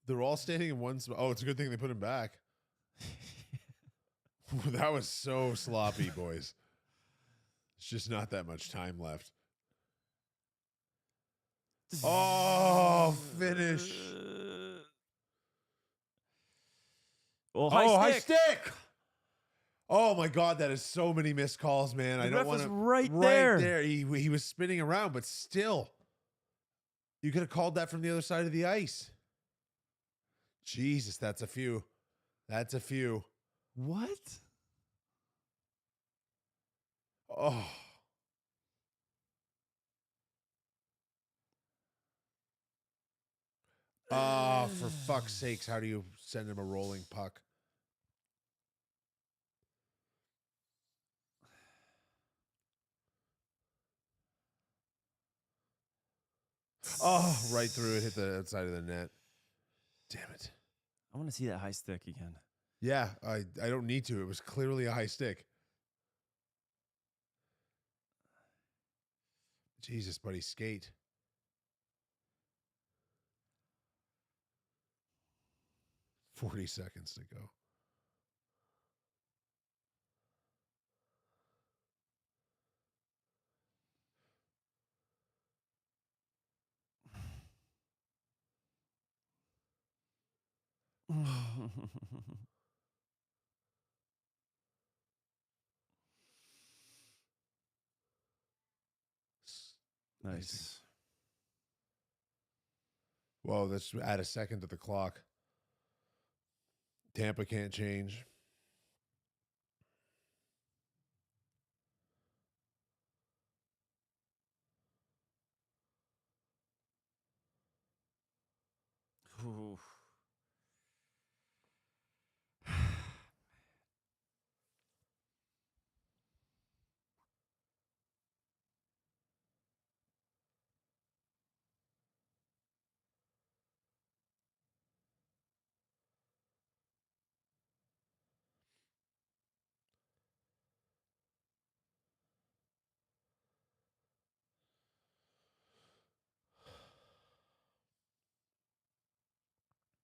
They're all standing in one spot. Oh, it's a good thing they put him back. That was so sloppy, boys. It's just not that much time left. Oh, finish. Oh, High stick. Oh my God, that is so many missed calls, man. The I ref don't want was to. right there. He was spinning around, but still, you could have called that from the other side of the ice. Jesus, that's a few. That's a few. What? Oh. Oh, for fuck's sakes, how do you send him a rolling puck? Oh, right through it, hit the outside of the net. Damn it. I want to see that high stick again. Yeah, I don't need to. It was clearly a high stick. Jesus, buddy, skate. $40 seconds to go. Nice. Whoa, let's add a second to the clock. Tampa can't change. Ooh.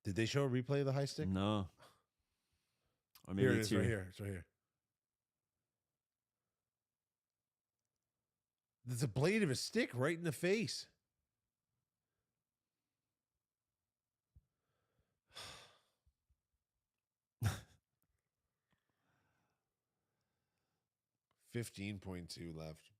Did they show a replay of the high stick? No. Or maybe Here it it's is, right here. It's right here. There's a blade of a stick right in the face. $15.2 left.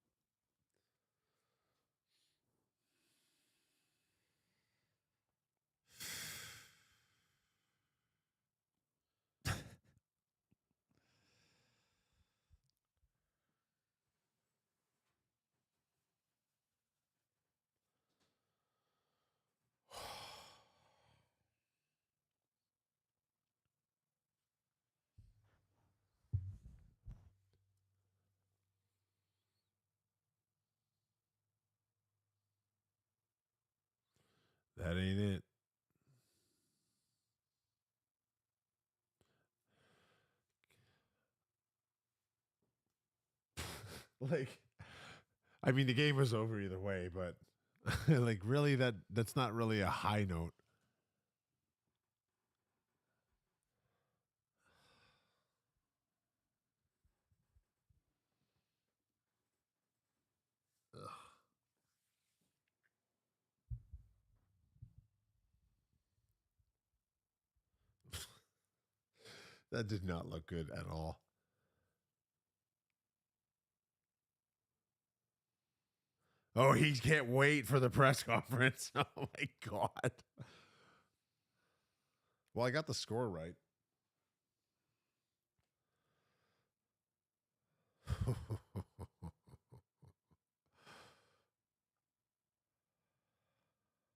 That ain't it. Like, I mean, the game was over either way, but like, really, that's not really a high note. That did not look good at all. Oh, he can't wait for the press conference. Oh my God. Well, I got the score right.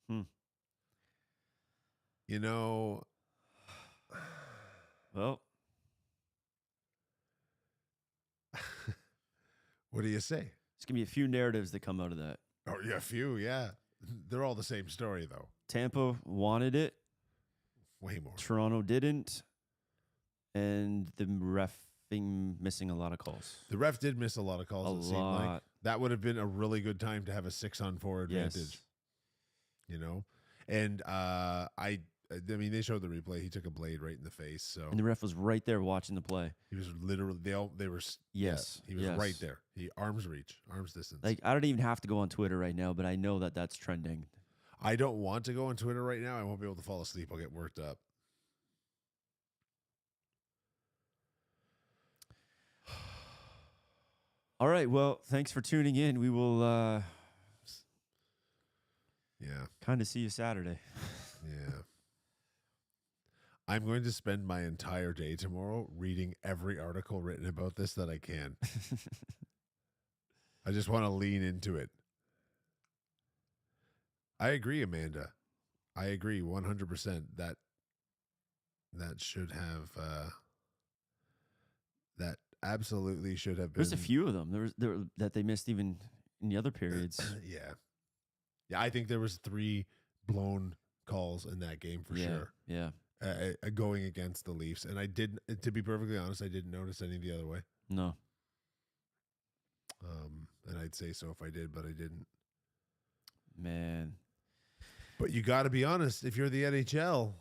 Hmm. You know, Well, what do you say? it's gonna be a few narratives that come out of that. Oh, yeah, a few, yeah. They're all the same story, though. Tampa wanted it, Way more. Toronto didn't, and the refing missing a lot of calls. The ref did miss a lot of calls, A it seemed like. lot. That would have been a really good time to have a 6-on-4 advantage, Yes. you know? And I mean, they showed the replay. He took a blade right in the face, so And the ref was right there watching the play. he was literally they were Yes, he was yes. right there. He arms reach, arms distance. Like, I don't even have to go on Twitter right now, but I know that that's trending. I don't want to go on Twitter right now. I won't be able to fall asleep. I'll get worked up. All right. Well, thanks for tuning in. We will Yeah. kind of see you Saturday. Yeah. I'm going to spend my entire day tomorrow reading every article written about this that I can. I just want to lean into it. I agree, Amanda. I agree 100% that should have that absolutely should have been. There's a few of them. There that they missed even in the other periods. Yeah. Yeah, I think there was 3 blown calls in that game for sure. Yeah. Going against the Leafs, and I didn't. To be perfectly honest, I didn't notice any the other way. No. And I'd say so if I did, but I didn't. Man. But you got to be honest. If you're the NHL,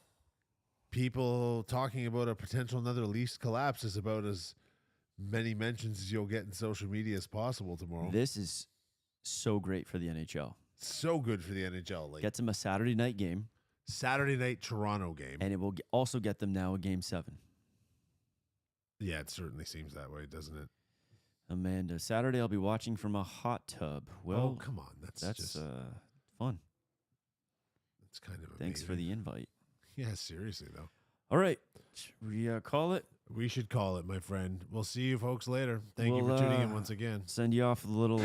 people talking about a potential another Leafs collapse is about as many mentions as you'll get in social media as possible tomorrow. This is so great for the NHL. So good for the NHL. Like Gets them a Saturday night game, Saturday night Toronto game. and it will also get them now a Game 7. Yeah, it certainly seems that way, doesn't it? Amanda, Saturday I'll be watching from a hot tub. Well, oh, come on. That's just fun. it's kind of Thanks for amazing. the invite. Yeah, seriously though. All right. Should we call it? We should call it, my friend. We'll see you folks later. Thank you We'll, for tuning in once again. Send you off with a little